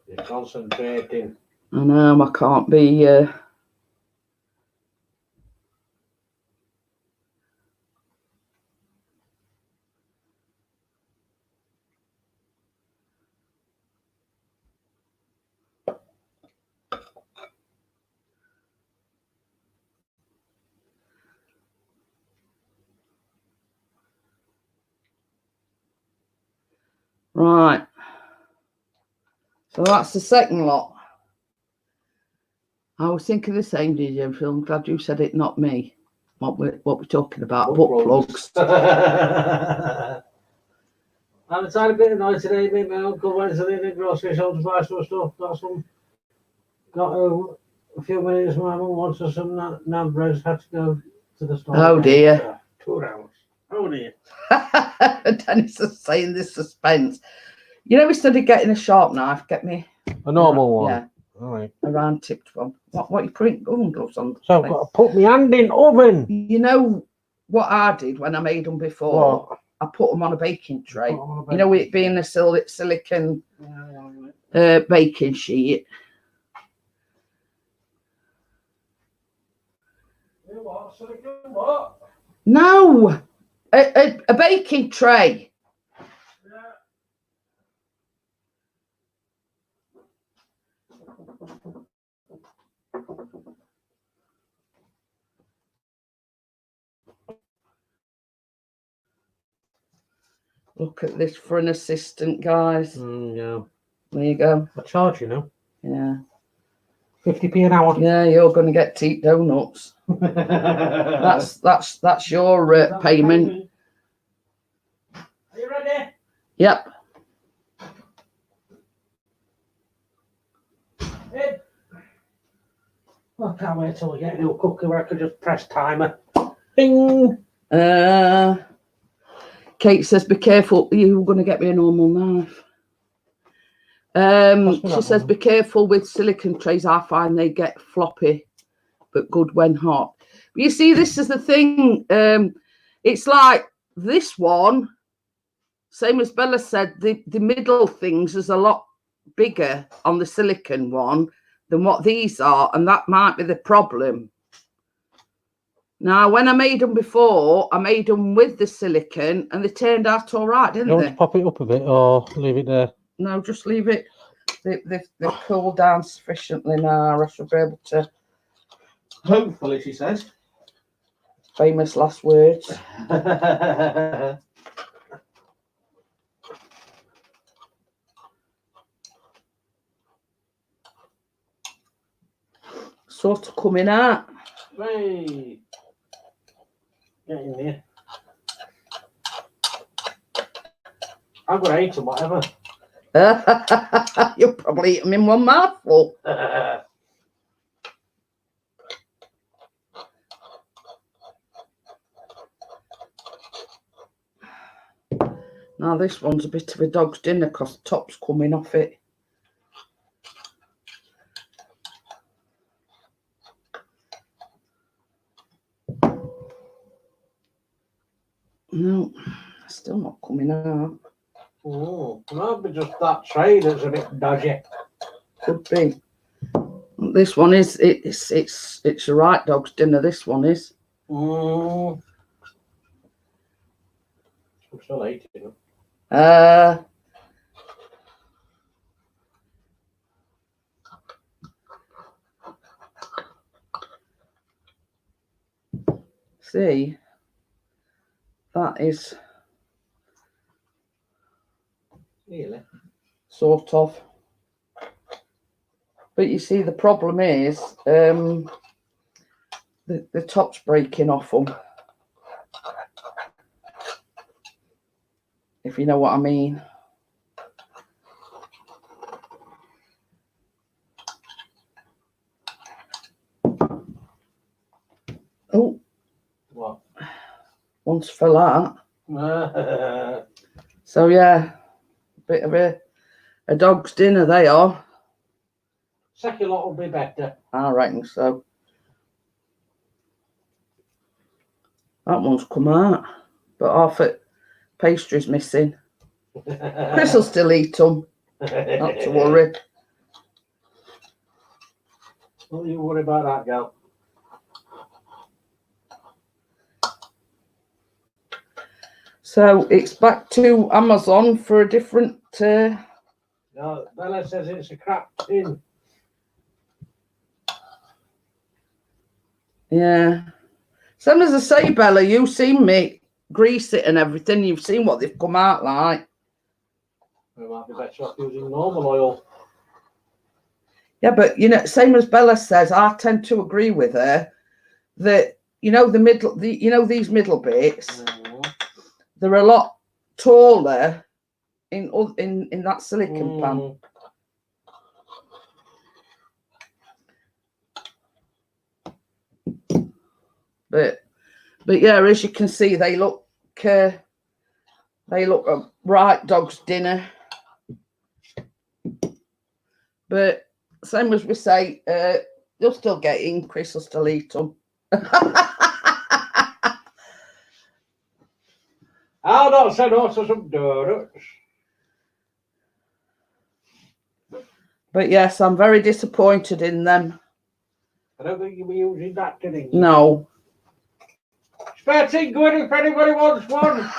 You're concentrating. I know, I can't be. Right. So that's the second lot. I was thinking the same, DJ Phil. I'm glad you said it, not me. What we're talking about, butt plugs. I'm a tiny bit annoyed today. My uncle went to the grocery store to buy some stuff. Got a few minutes. My mum wanted some naan bread. Had to go to the store. Oh dear. 2 hours. Oh dear. Dennis is saying this suspense. You know, instead of getting a sharp knife, get me a normal one. Yeah. All right. A round tipped one. What you putting oven gloves on? So I've got to put my hand in oven. You know what I did when I made them before? What? I put them on a baking tray. You know, it being a silicone baking sheet. What? Silicone what? No, a baking tray. Look at this for an assistant, guys. Yeah. There you go. I charge, you know. Yeah. 50p an hour. Yeah, you're going to get teat donuts. That's your payment. Are you ready? Yep. Well, I can't wait till we get a new cooker where I can just press timer. Bing! Kate says, be careful. You're going to get me a normal knife. She says, be careful with silicone trays. I find they get floppy, but good when hot. But you see, this is the thing. It's like this one, same as Bella said, the middle things is a lot bigger on the silicone one than what these are, and that might be the problem. Now, when I made them before, I made them with the silicone, and they turned out all right, didn't they? You want to pop it up a bit or leave it there? No, just leave it. They've cooled down sufficiently now. I should be able to. Hopefully, she says. Famous last words. Sort of coming out. Hey. Get in there. I'm going to eat them, whatever. You'll probably eat them in one mouthful. Now this one's a bit of a dog's dinner because the top's coming off it. No, still not coming out. Oh, might be just that tray that's a bit dodgy. Could be. This one is it's a right dog's dinner. This one is. I'm still eating them. See, that is really sort of. But you see, the problem is the top's breaking off them. If you know what I mean. Oh. What? Once fell out. So yeah, a bit of a dog's dinner they are. Second lot will be better. I reckon so. That one's come out, but half it pastry's missing. Chris will still eat them. Not to worry. Don't you worry about that, girl. So it's back to Amazon for a different. No, Bella says it's a crap tin. Yeah. Same as I say, Bella, you've seen me grease it and everything. You've seen what they've come out like. We might be better off using normal oil. Yeah, but you know, same as Bella says, I tend to agree with her that you know these middle bits, they're a lot taller in that silicon pan. But yeah, as you can see, they look a right dog's dinner. But same as we say, you'll still get in. Chris will still eat them. I'll not say no to some donuts. But yes, I'm very disappointed in them. I don't think you'll be using that today. No. Spare tin good if anybody wants one.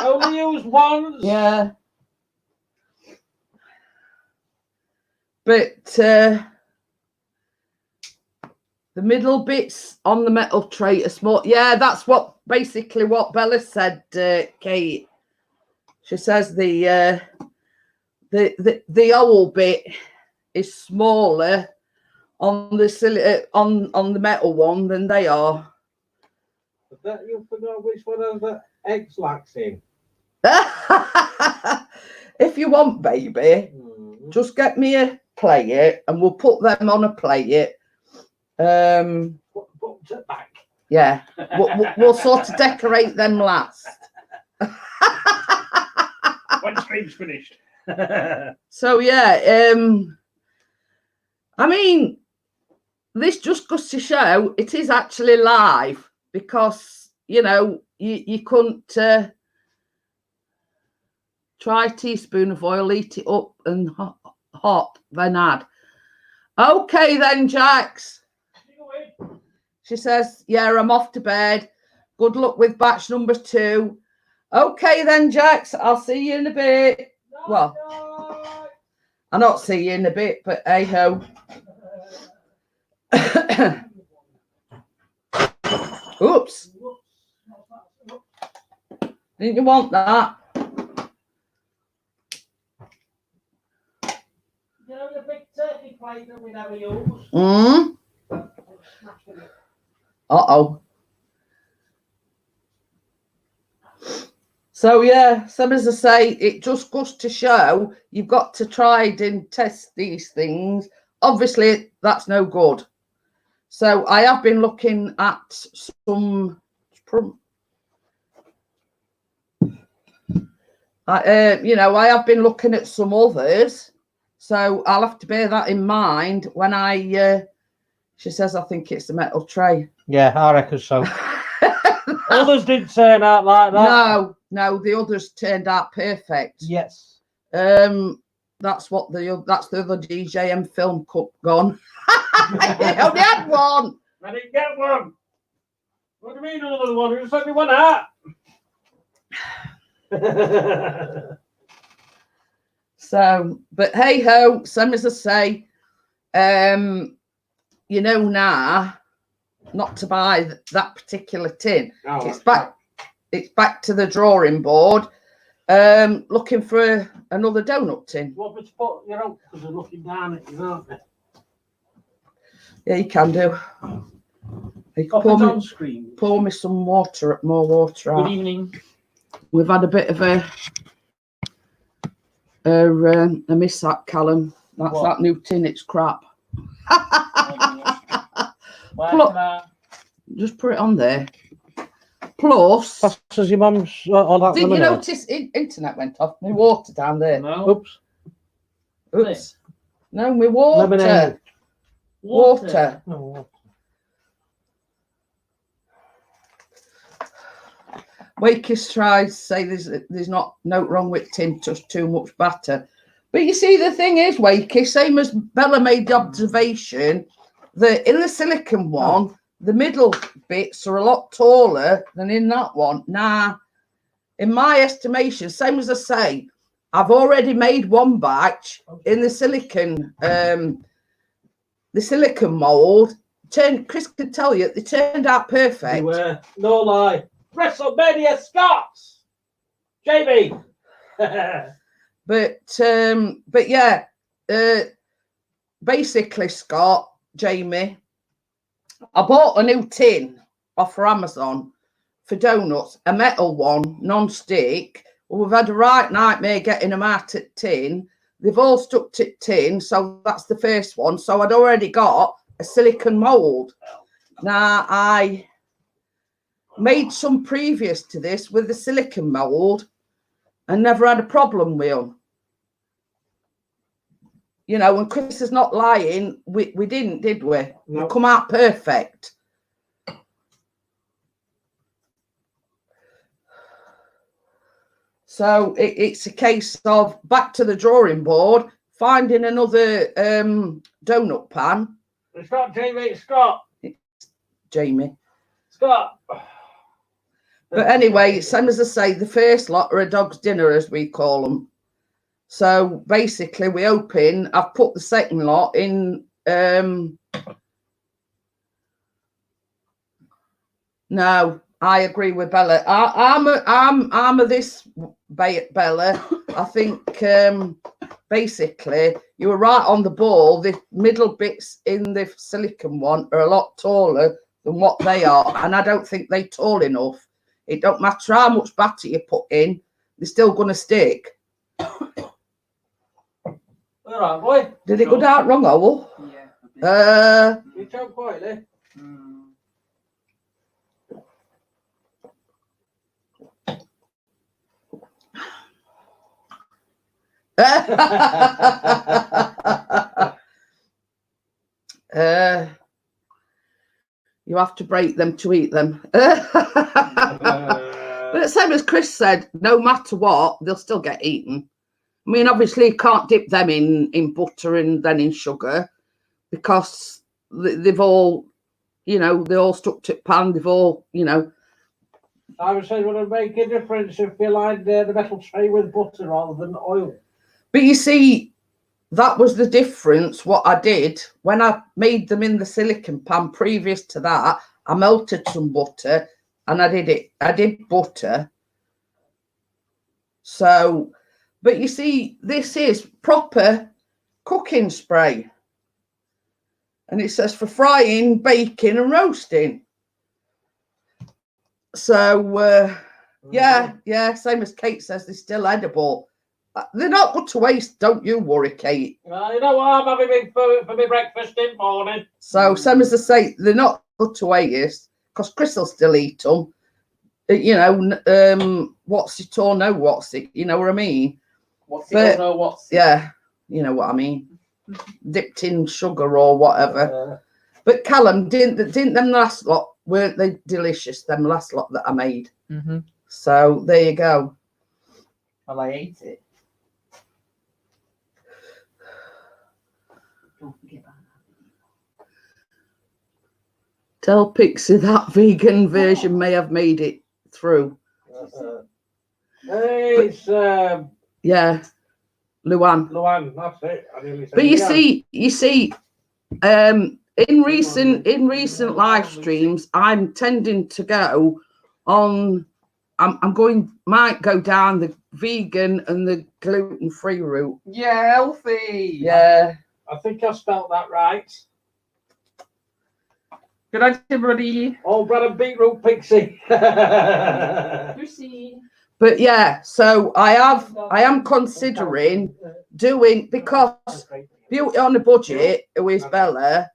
Only use once. Yeah. But the middle bits on the metal tray are small. Yeah, that's basically what Bella said, Kate. She says the owl bit is smaller on the metal one than they are. But that you forgot which one of the eggs lacks in. If you want, baby, just get me a plate and we'll put them on a plate. Put it back. Yeah, we'll sort of decorate them last. When the stream's finished. So yeah, I mean, this just goes to show it is actually live because you know you couldn't try a teaspoon of oil, eat it up and hot, then add. Okay then, Jax. She says, yeah, I'm off to bed. Good luck with batch number 2. Okay then, Jax, I'll see you in a bit. Well, I'll not see you in a bit, but hey ho. Oops. Didn't you want that? You know the big turkey plate that we never use? Uh-oh. So yeah, some as I say, it just goes to show you've got to try and test these things. Obviously, that's no good. So I have been looking at some, I have been looking at some others. So I'll have to bear that in mind when she says, I think it's the metal tray. Yeah, I reckon so. Others didn't turn out like that. No, the others turned out perfect. Yes. That's the other DJM film cup gone. I only had one. I didn't get one. What do you mean another one? You sent me one out. So, but hey ho, same as I say, you know now not to buy that particular tin. Oh, it's back to the drawing board. Looking for another donut tin. What would you put, because they're looking down at you, aren't they? Yeah, you can do. You can pour me some more water out. Good evening. We've had a bit of a mishap, Callum. That's that new tin. It's crap. Just put it on there. Plus, Does your mum's all that? Did you notice internet went off? My water down there. No. Oops. No, my water. Lemonade. Water. No. Wakers tries to say there's no wrong with tin, just too much batter. But you see, the thing is, Wakey, same as Bella made the observation, that in the silicon one, the middle bits are a lot taller than in that one. Now, in my estimation, same as I say, I've already made one batch in the silicon mold. Chris could tell you, they turned out perfect. They were, no lie. WrestleMania Scots, Jamie. But yeah, basically, Scott, Jamie, I bought a new tin off of Amazon for donuts, a metal one, non-stick. Well, we've had a right nightmare getting them out at tin. They've all stuck to tin, so that's the first one. So I'd already got a silicon mold. Now, I made some previous to this with the silicon mold and never had a problem with them. When Chris is not lying, we didn't, did we? No. They come out perfect. So it's a case of back to the drawing board, finding another donut pan. It's not Jamie, it's Scott. It's Jamie. Scott. But anyway, same as I say, the first lot are a dog's dinner, as we call them. So basically, I've put the second lot in. No, I agree with Bella. I'm a this Bella. I think basically you were right on the ball. The middle bits in the silicon one are a lot taller than what they are, and I don't think they're tall enough. It don't matter how much batter you put in, they're still going to stick. All right, boy. Did it go down wrong, Owl? Yeah. You talk quietly. You have to break them to eat them. But same as Chris said, no matter what, they'll still get eaten. I mean, obviously, you can't dip them in butter and then in sugar because they've all, they all stuck to pan. They've all, I would say it would make a difference if you lined the metal tray with butter rather than oil. But you see, that was the difference. What I did when I made them in the silicon pan previous to that, I melted some butter and I did butter. So, but you see, this is proper cooking spray. And it says for frying, baking and roasting. So, Yeah, same as Kate says, they're still edible. They're not good to waste, don't you worry, Kate. Well, you know what, I'm having for my breakfast in the morning. So, same as I say, they're not good to waste, because Chris will still eat them. You know, what's it or no what's it, you know what I mean? What's it or no what's it? Yeah, you know what I mean. Dipped in sugar or whatever. But Callum, didn't them last lot, weren't they delicious, them last lot that I made? So there you go. Well, I ate it. Don't forget about that. Tell Pixie that vegan version may have made it through. It's Yeah, Luan, that's it. but you see, in recent live streams, I'm tending to go on. Might go down the vegan and the gluten-free route. Yeah, healthy. Yeah. I think I spelt that right. Good night, everybody. Oh, bread and beetroot, Pixie. Lucy. But yeah, so I am considering doing, because Beauty on a Budget, who is Bella,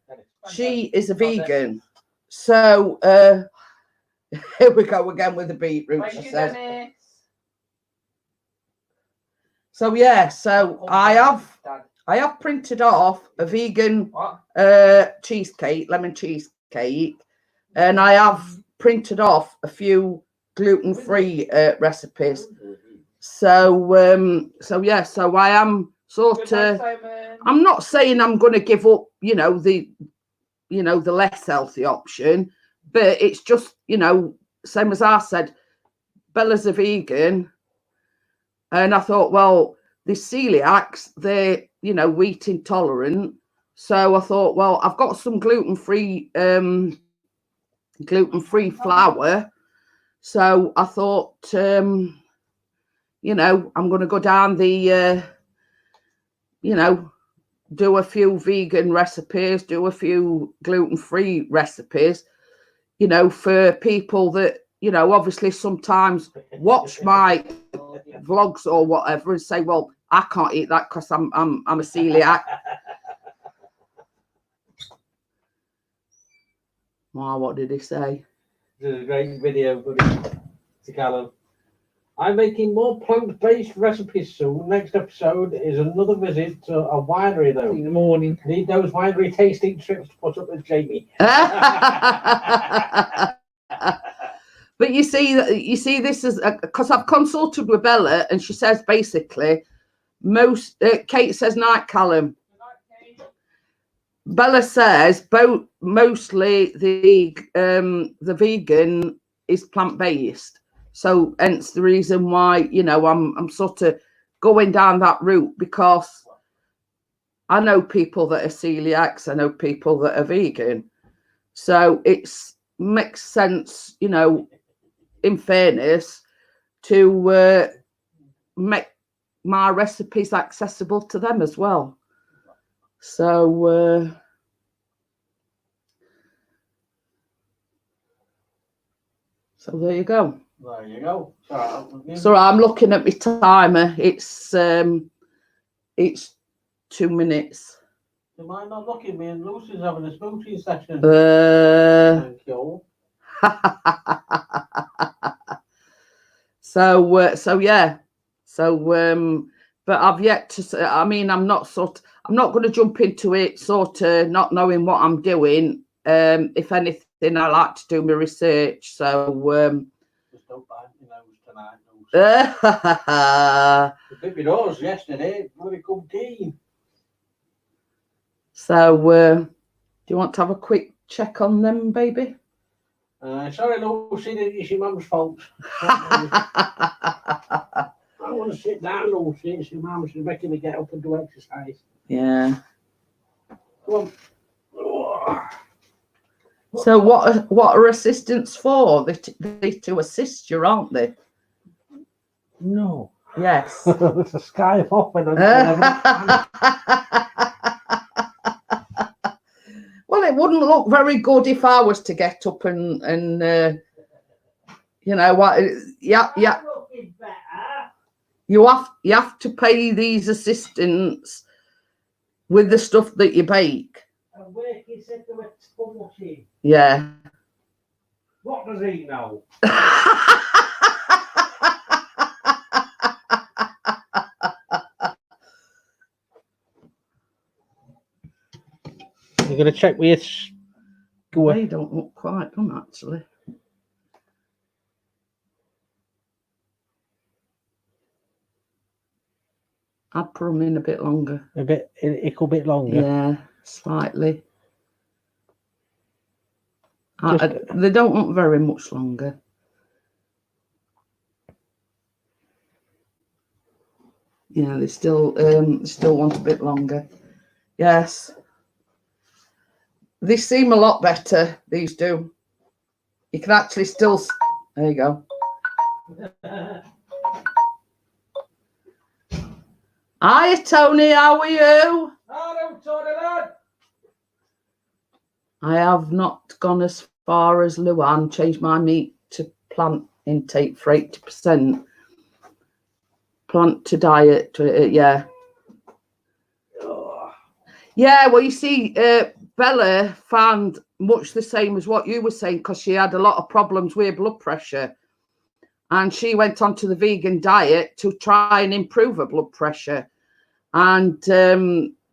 she is a vegan. So here we go again with the beetroot, she says. So yeah, so I have printed off a vegan cheesecake, lemon cheesecake, and I have printed off a few gluten-free recipes. So yeah, so I am sort of, I'm not saying I'm going to give up, the less healthy option, but it's just, same as I said, Bella's a vegan, and I thought, well, the celiacs, they're, wheat intolerant, so I thought, well, I've got some gluten-free flour, so I thought, I'm going to go down the, do a few vegan recipes, do a few gluten-free recipes, for people that, obviously sometimes watch my vlogs or whatever and say, well, I can't eat that because I'm a celiac. Wow, what did he say? This is a great video to Callum. I'm making more plant-based recipes soon. Next episode is another visit to a winery, though. In the morning. Need those winery tasting trips to put up with Jamie. But you see, this is because I've consulted with Bella, and she says basically, Kate says night, Callum. Bella says mostly the vegan is plant-based, so hence the reason why I'm sort of going down that route, because I know people that are celiacs, I know people that are vegan, so it's makes sense, in fairness, to make my recipes accessible to them as well. So there you go. There you go. So I'm looking at my timer. It's 2 minutes. Am I not looking? Me and Lucy's having a smoothie session. Thank you. So yeah. So but I've yet to say, I mean, I'm not going to jump into it sort of not knowing what I'm doing. If anything, I like to do my research. So just don't buy me nose tonight. The bit with us yesterday, bloody good team. So do you want to have a quick check on them, baby? Sorry, Lucy, it's your mum's fault. I want to sit down, Lucy. It's your mum. She's making me get up and do exercise. Yeah. Come on. So what are assistants for? They to assist you, aren't they? No. Yes. It's a sky off when Well, it wouldn't look very good if I was to get up and You know what? Yeah. You have to pay these assistants with the stuff that you bake. Yeah. What does he know? You're gonna check with your They don't look quite done actually. I'd put them in a bit longer. A bit longer. Yeah, slightly. They don't want very much longer. Yeah, they still want a bit longer. Yes. They seem a lot better, these do. You can actually still... There you go. Hiya, Tony. How are you? Hello, Tony lad. I have not gone as far as Luann. Changed my meat to plant intake for 80%. Plant to diet. Yeah. Yeah, well, you see, Bella found much the same as what you were saying because she had a lot of problems with blood pressure. And she went on to the vegan diet to try and improve her blood pressure. And,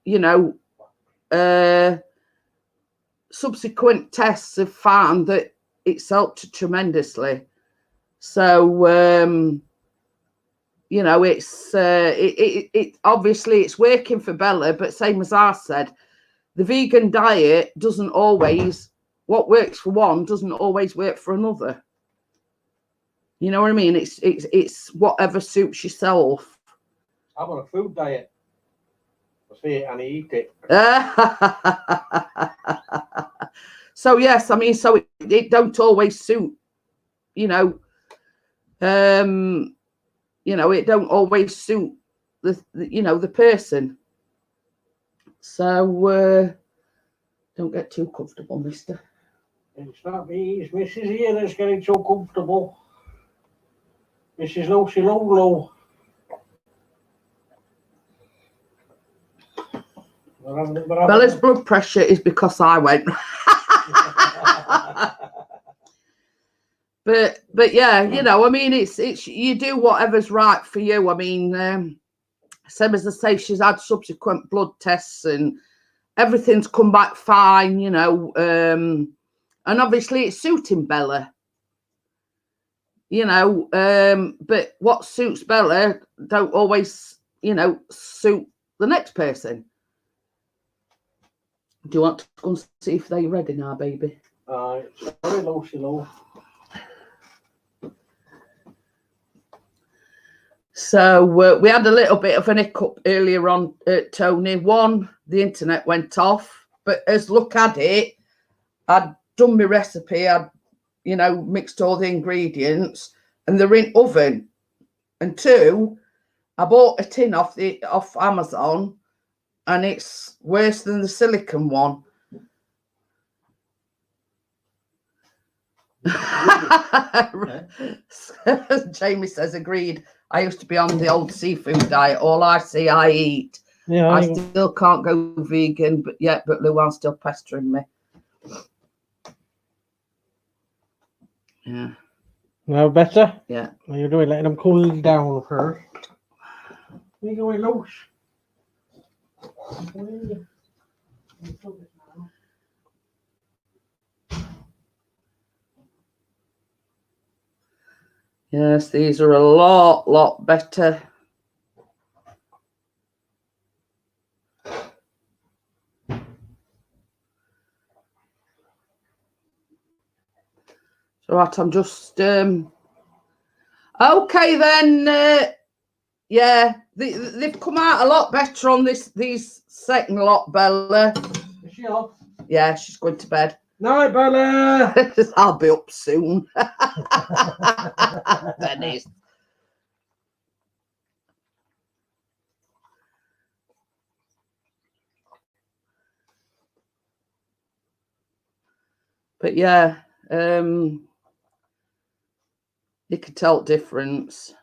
you know, subsequent tests have found that it's helped her tremendously. So, you know, it's obviously it's working for Bella, but same as I said, the vegan diet doesn't always, what works for one doesn't always work for another. You know what I mean? It's whatever suits yourself. I'm on a food diet. I see it and I eat it. So yes, I mean, so it don't always suit, you know, it don't always suit the you know, the person. So don't get too comfortable, mister. It's not me, it's Mrs. here that's getting so comfortable. Mrs. Lucy Longlow. Bella's blood pressure is because I went. But yeah, you know, I mean, it's you do whatever's right for you. I mean, same as I say, she's had subsequent blood tests and everything's come back fine, you know, and obviously it's suiting Bella, you know, but what suits Bella don't always, you know, suit the next person. Do you want to go and see if they're ready now, baby? Sorry, Lucy Low. So we had a little bit of an hiccup earlier on, Tony. One, the internet went off, but as look at it, I'd done my recipe, I'd, you know, mixed all the ingredients, and they're in oven. And two, I bought a tin off Amazon, and it's worse than the silicone one. Jamie says, agreed. I used to be on the old seafood diet. All I see, I eat. Yeah, I still can't go vegan, but Luann's still pestering me. Yeah. No better? Yeah. What are you doing? Letting them cool down first. Where are you going, loose? Yes, these are a lot better. So right, I'm just okay then. Yeah, they've come out a lot better on these second lot, Bella. Is she off? Yeah, she's going to bed. Night, Bella. I'll be up soon. Dennis. But yeah, You can tell difference.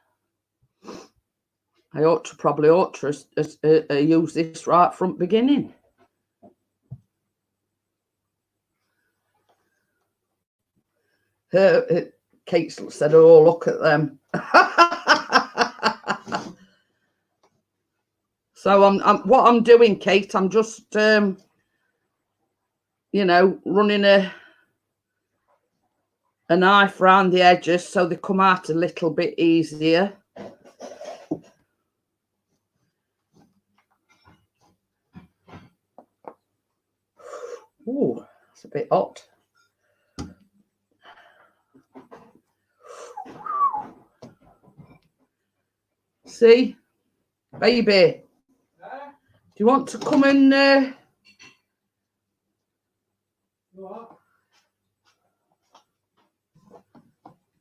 I probably ought to use this right from beginning. Kate said, "Oh, look at them." So what I'm doing, Kate, I'm just you know, running a knife around the edges so they come out a little bit easier. Oh, it's a bit hot. See, baby, do you want to come and what?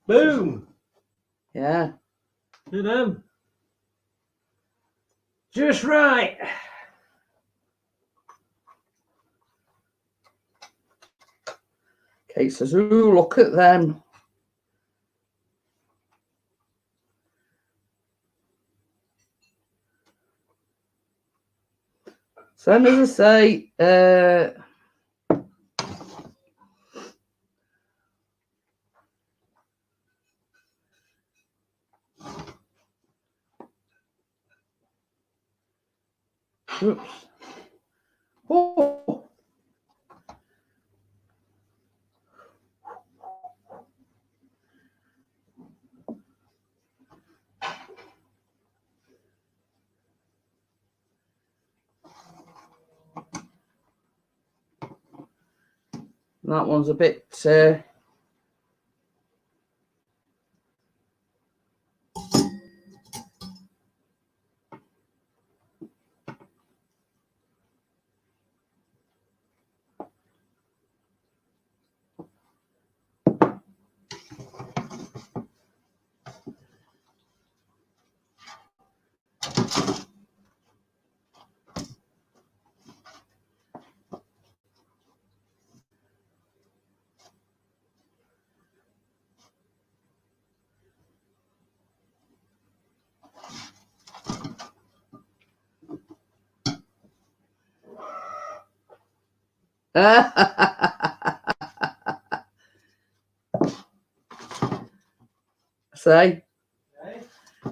Boom. Yeah. To them. Just right. Kate says, "Ooh, look at them." So as I say, oops. Oh. That one's a bit say.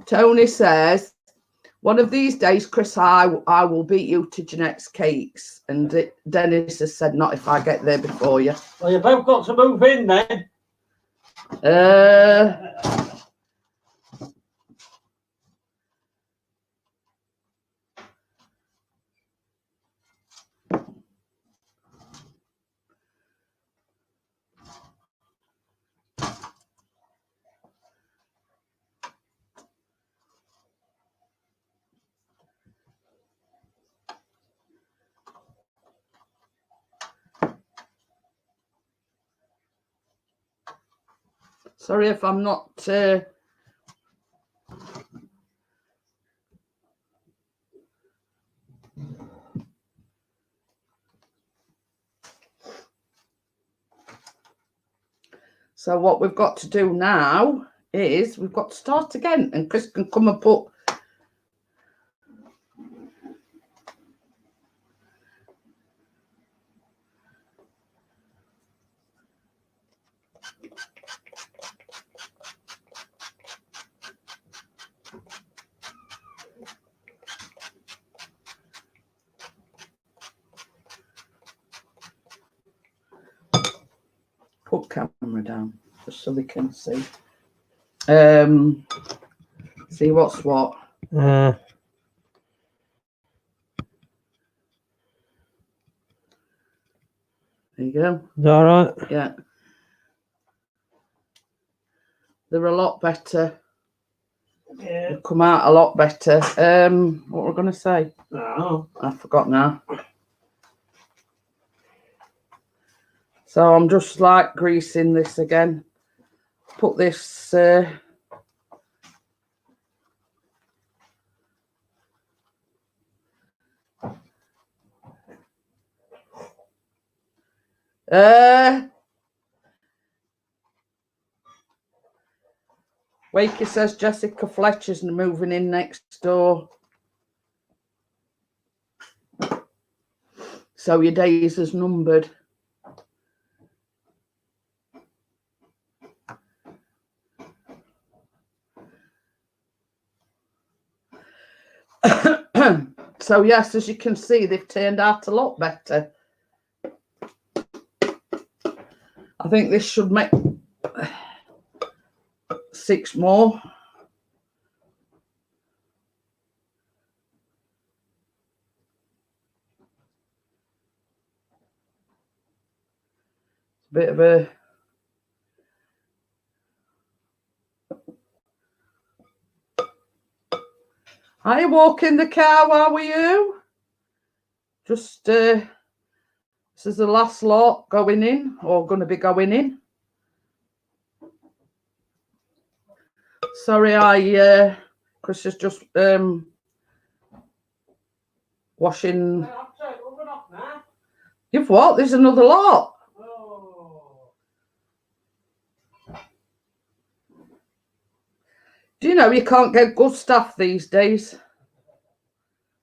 Tony says, "One of these days, Chris, I will beat you to Jeanette's cakes." And Dennis has said, "Not if I get there before you." Well, you've both got to move in then. Sorry if I'm not. So what we've got to do now is we've got to start again, and Chris can come and put. Put camera down just so they can see. See what's what. There you go. Is that all right? Yeah. They're a lot better. Yeah. They come out a lot better. What we're going to say? No. I forgot now. So I'm just like greasing this again. Put this Wakey says Jessica Fletcher's moving in next door. So your days is numbered. So yes, as you can see, they've turned out a lot better. I think this should make 6 more. Bit of a I walk in the car. How are you? Just this is the last lot going in, or going to be going in. Sorry, Chris is just washing. You've what? There's another lot. Do you know you can't get good stuff these days?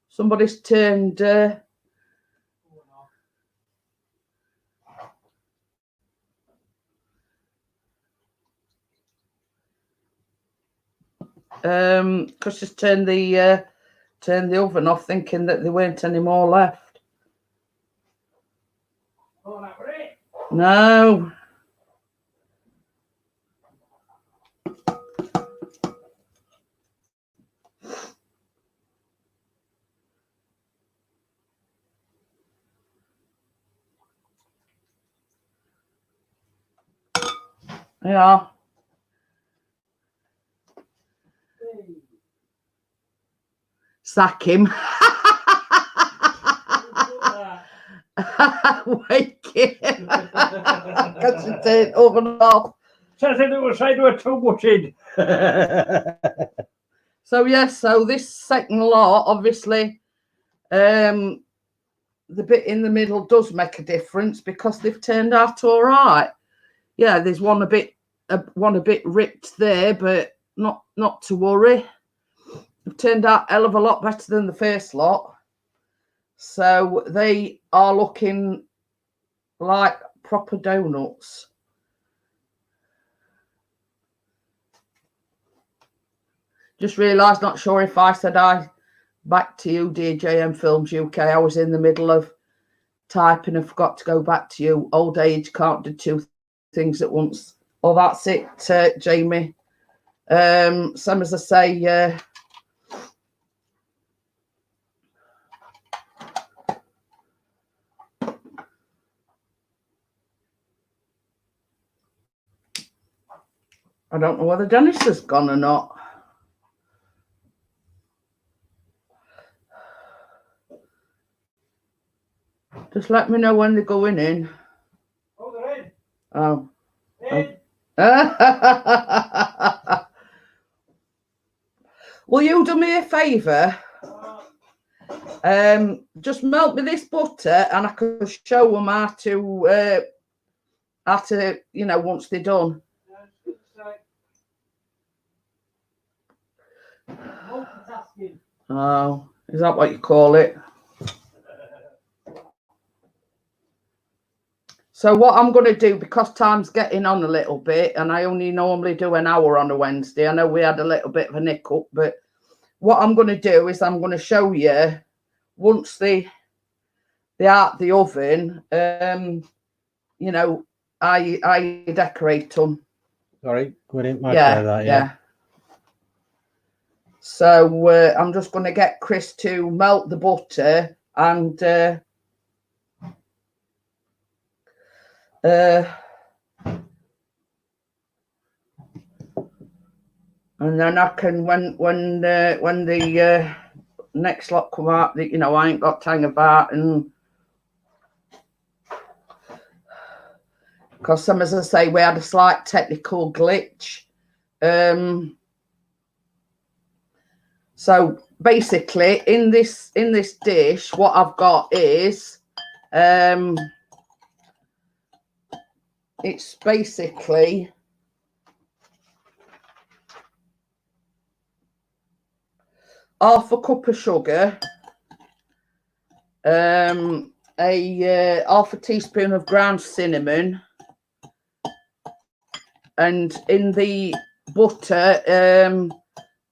Somebody's turned Chris just turned the oven off, thinking that there weren't any more left. Oh, that were it? No. Yeah. Sack him. Wake him. Because you turn oven off. So I think it was saying to a too much in. So yes, so this second lot, obviously, the bit in the middle does make a difference because they've turned out all right. Yeah, there's one a bit ripped there, but not to worry. They've turned out a hell of a lot better than the first lot. So they are looking like proper donuts. Just realised, not sure if I said back to you, dear JM Films UK. I was in the middle of typing and forgot to go back to you. Old age, can't do 2 things at once. Oh, that's it, Jamie. Same as I say, I don't know whether Dennis has gone or not. Just let me know when they're going in. Oh, they're in. Oh. In. Will you do me a favour? Just melt me this butter and I can show them how to, you know, once they're done. Multitasking. Oh, is that what you call it? So what I'm going to do, because time's getting on a little bit, and I only normally do an hour on a Wednesday. I know we had a little bit of a hiccup, but what I'm going to do is I'm going to show you once they're out the oven, you know, I decorate them. Sorry, we didn't Yeah, that, yeah. So I'm just going to get Chris to melt the butter and then I can, when the next lot come out, you know, I ain't got time about, and because some, as I say, we had a slight technical glitch. So basically, in this dish, what I've got is it's basically half a cup of sugar, half a teaspoon of ground cinnamon, and in the butter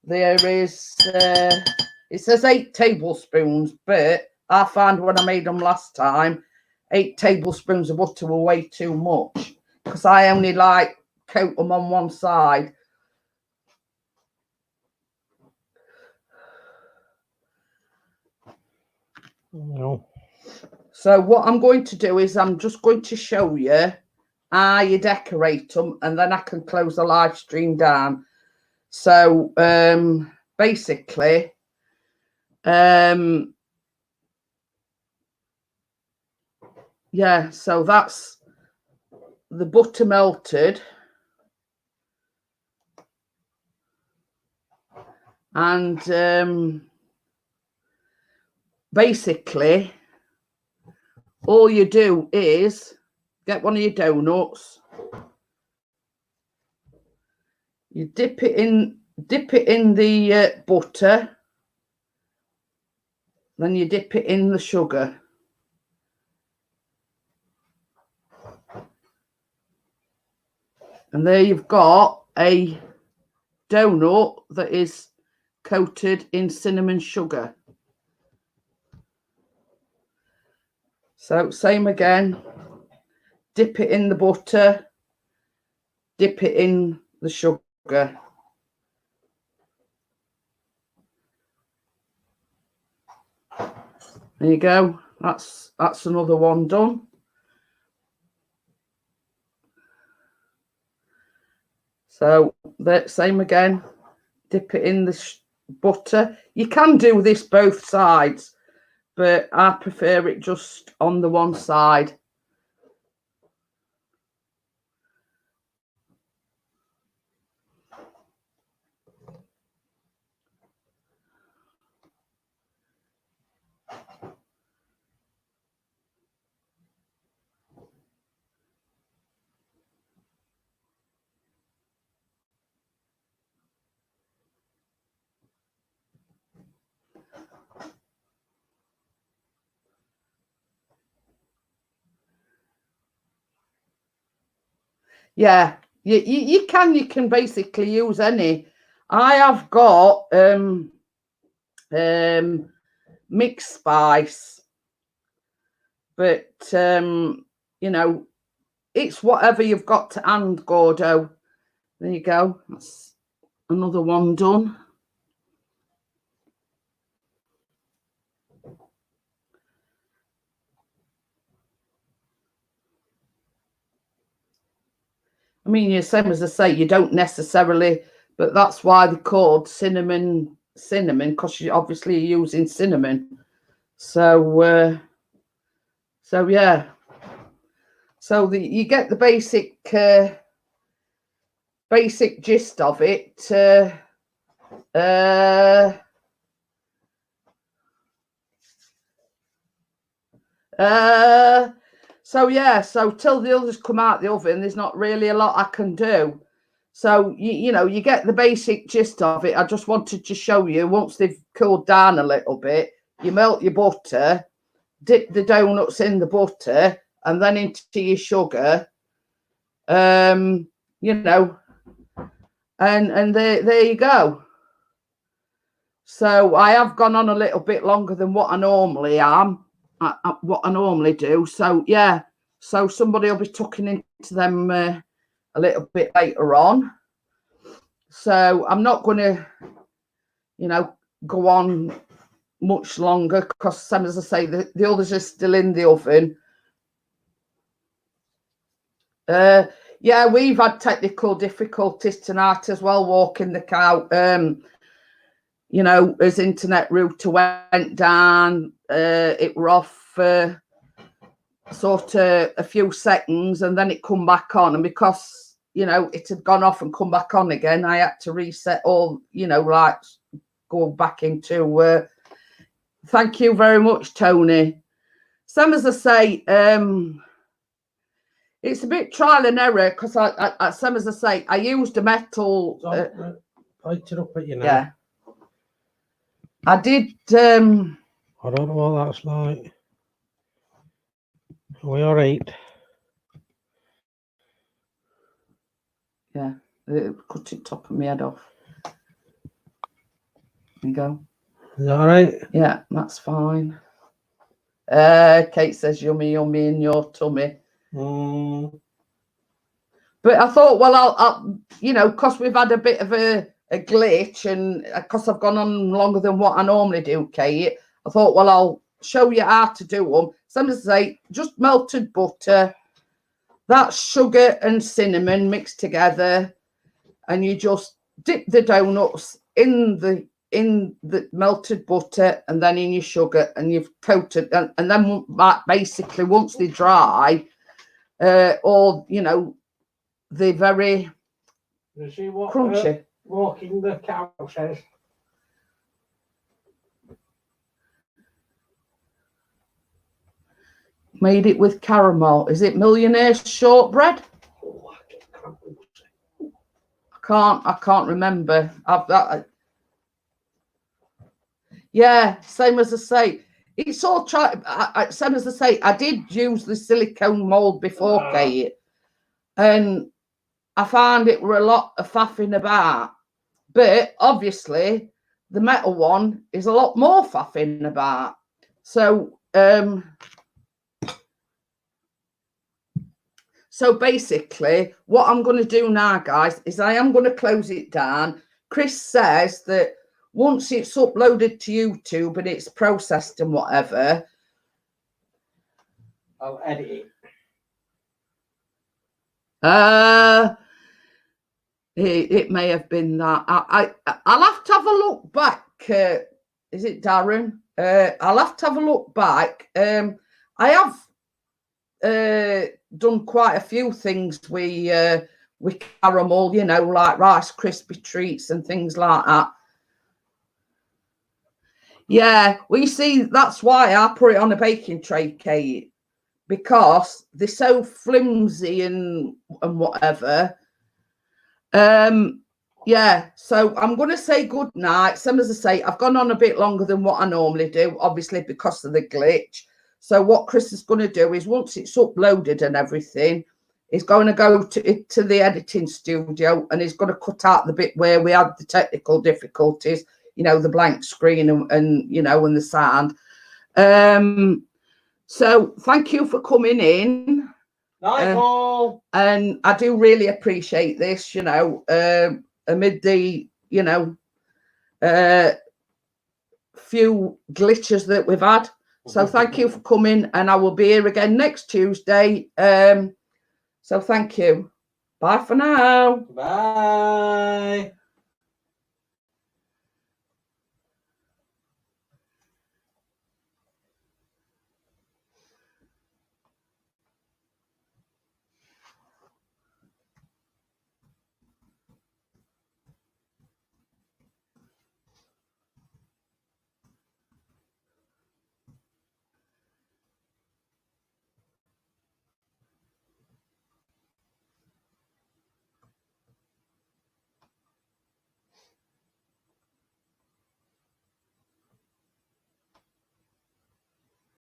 there is it says 8 tablespoons, but I found when I made them last time 8 tablespoons of butter were way too much, because I only like coat them on one side. No. So what I'm going to do is I'm just going to show you how you decorate them, and then I can close the live stream down. So basically yeah, so that's the butter melted, and basically all you do is get one of your doughnuts, you dip it in the butter, then you dip it in the sugar, and there you've got a donut that is coated in cinnamon sugar. So same again, dip it in the butter, dip it in the sugar. There you go. That's another one done. So the same again, dip it in the butter. You can do this both sides, but I prefer it just on the one side. Yeah, you can basically use any. I have got mixed spice, but you know, it's whatever you've got to hand, Gordo. There you go. That's another one done. I mean, the same as I say, you don't necessarily, but that's why they're called cinnamon, because you're obviously using cinnamon. So, so yeah. So you get the basic gist of it. So yeah, so till the others come out the oven, there's not really a lot I can do. So you know, you get the basic gist of it. I just wanted to show you, once they've cooled down a little bit, you melt your butter, dip the donuts in the butter, and then into your sugar. You know, and there you go. So I have gone on a little bit longer than what I normally am. What I normally do. So yeah, so somebody will be tucking into them a little bit later on. So I'm not going to, you know, go on much longer, because some, as I say, the others are still in the oven. Yeah, we've had technical difficulties tonight as well, walking the cow. You know, as internet router went down, it were off for sort of a few seconds, and then it come back on. And because, you know, it had gone off and come back on again, I had to reset all, you know, like go back into. Thank you very much, Tony. Some, as I say, it's a bit trial and error, because I some, as I say, I used a metal. Light it up at you now. Yeah. I did. I don't know what that's like. Are we all right? Yeah, it cut it top of my head off. There you go. Is that all right? Yeah, that's fine. Kate says yummy, yummy in your tummy. But I thought, well, I'll you know, because we've had a bit of a glitch, and because I've gone on longer than what I normally do, Kate, I thought, well, I'll show you how to do them. Some say just melted butter, that's sugar and cinnamon mixed together, and you just dip the donuts in the melted butter and then in your sugar, and you've coated, and then basically once they dry, or you know, they're very you see what crunchy. Walking the cow says. Made it with caramel. Is it Millionaire shortbread? Oh, I can't remember. Yeah, same as I say. It's all same as I say. I did use the silicone mold before, Kate, and I found it were a lot of faffing about. But obviously, the metal one is a lot more faffing about. So, so basically, what I'm going to do now, guys, is I am going to close it down. Chris says that once it's uploaded to YouTube and it's processed and whatever, I'll edit it. It may have been that. I'll have to have a look back. Is it Darren? I'll have to have a look back. I have done quite a few things with caramel, you know, like Rice Krispie treats and things like that. Yeah, well, you see, that's why I put it on a baking tray, Kate, because they're so flimsy and whatever. Yeah, so I'm going to say good night. Some as I say, I've gone on a bit longer than what I normally do, obviously because of the glitch. So what Chris is going to do is once it's uploaded and everything, he's going to go to the editing studio, and he's going to cut out the bit where we had the technical difficulties, you know, the blank screen and you know, and the sound. So thank you for coming in. Nightfall. And I do really appreciate this, you know, amid the, you know, few glitches that we've had. So thank you for coming, and I will be here again next Tuesday. So thank you. Bye for now. Bye.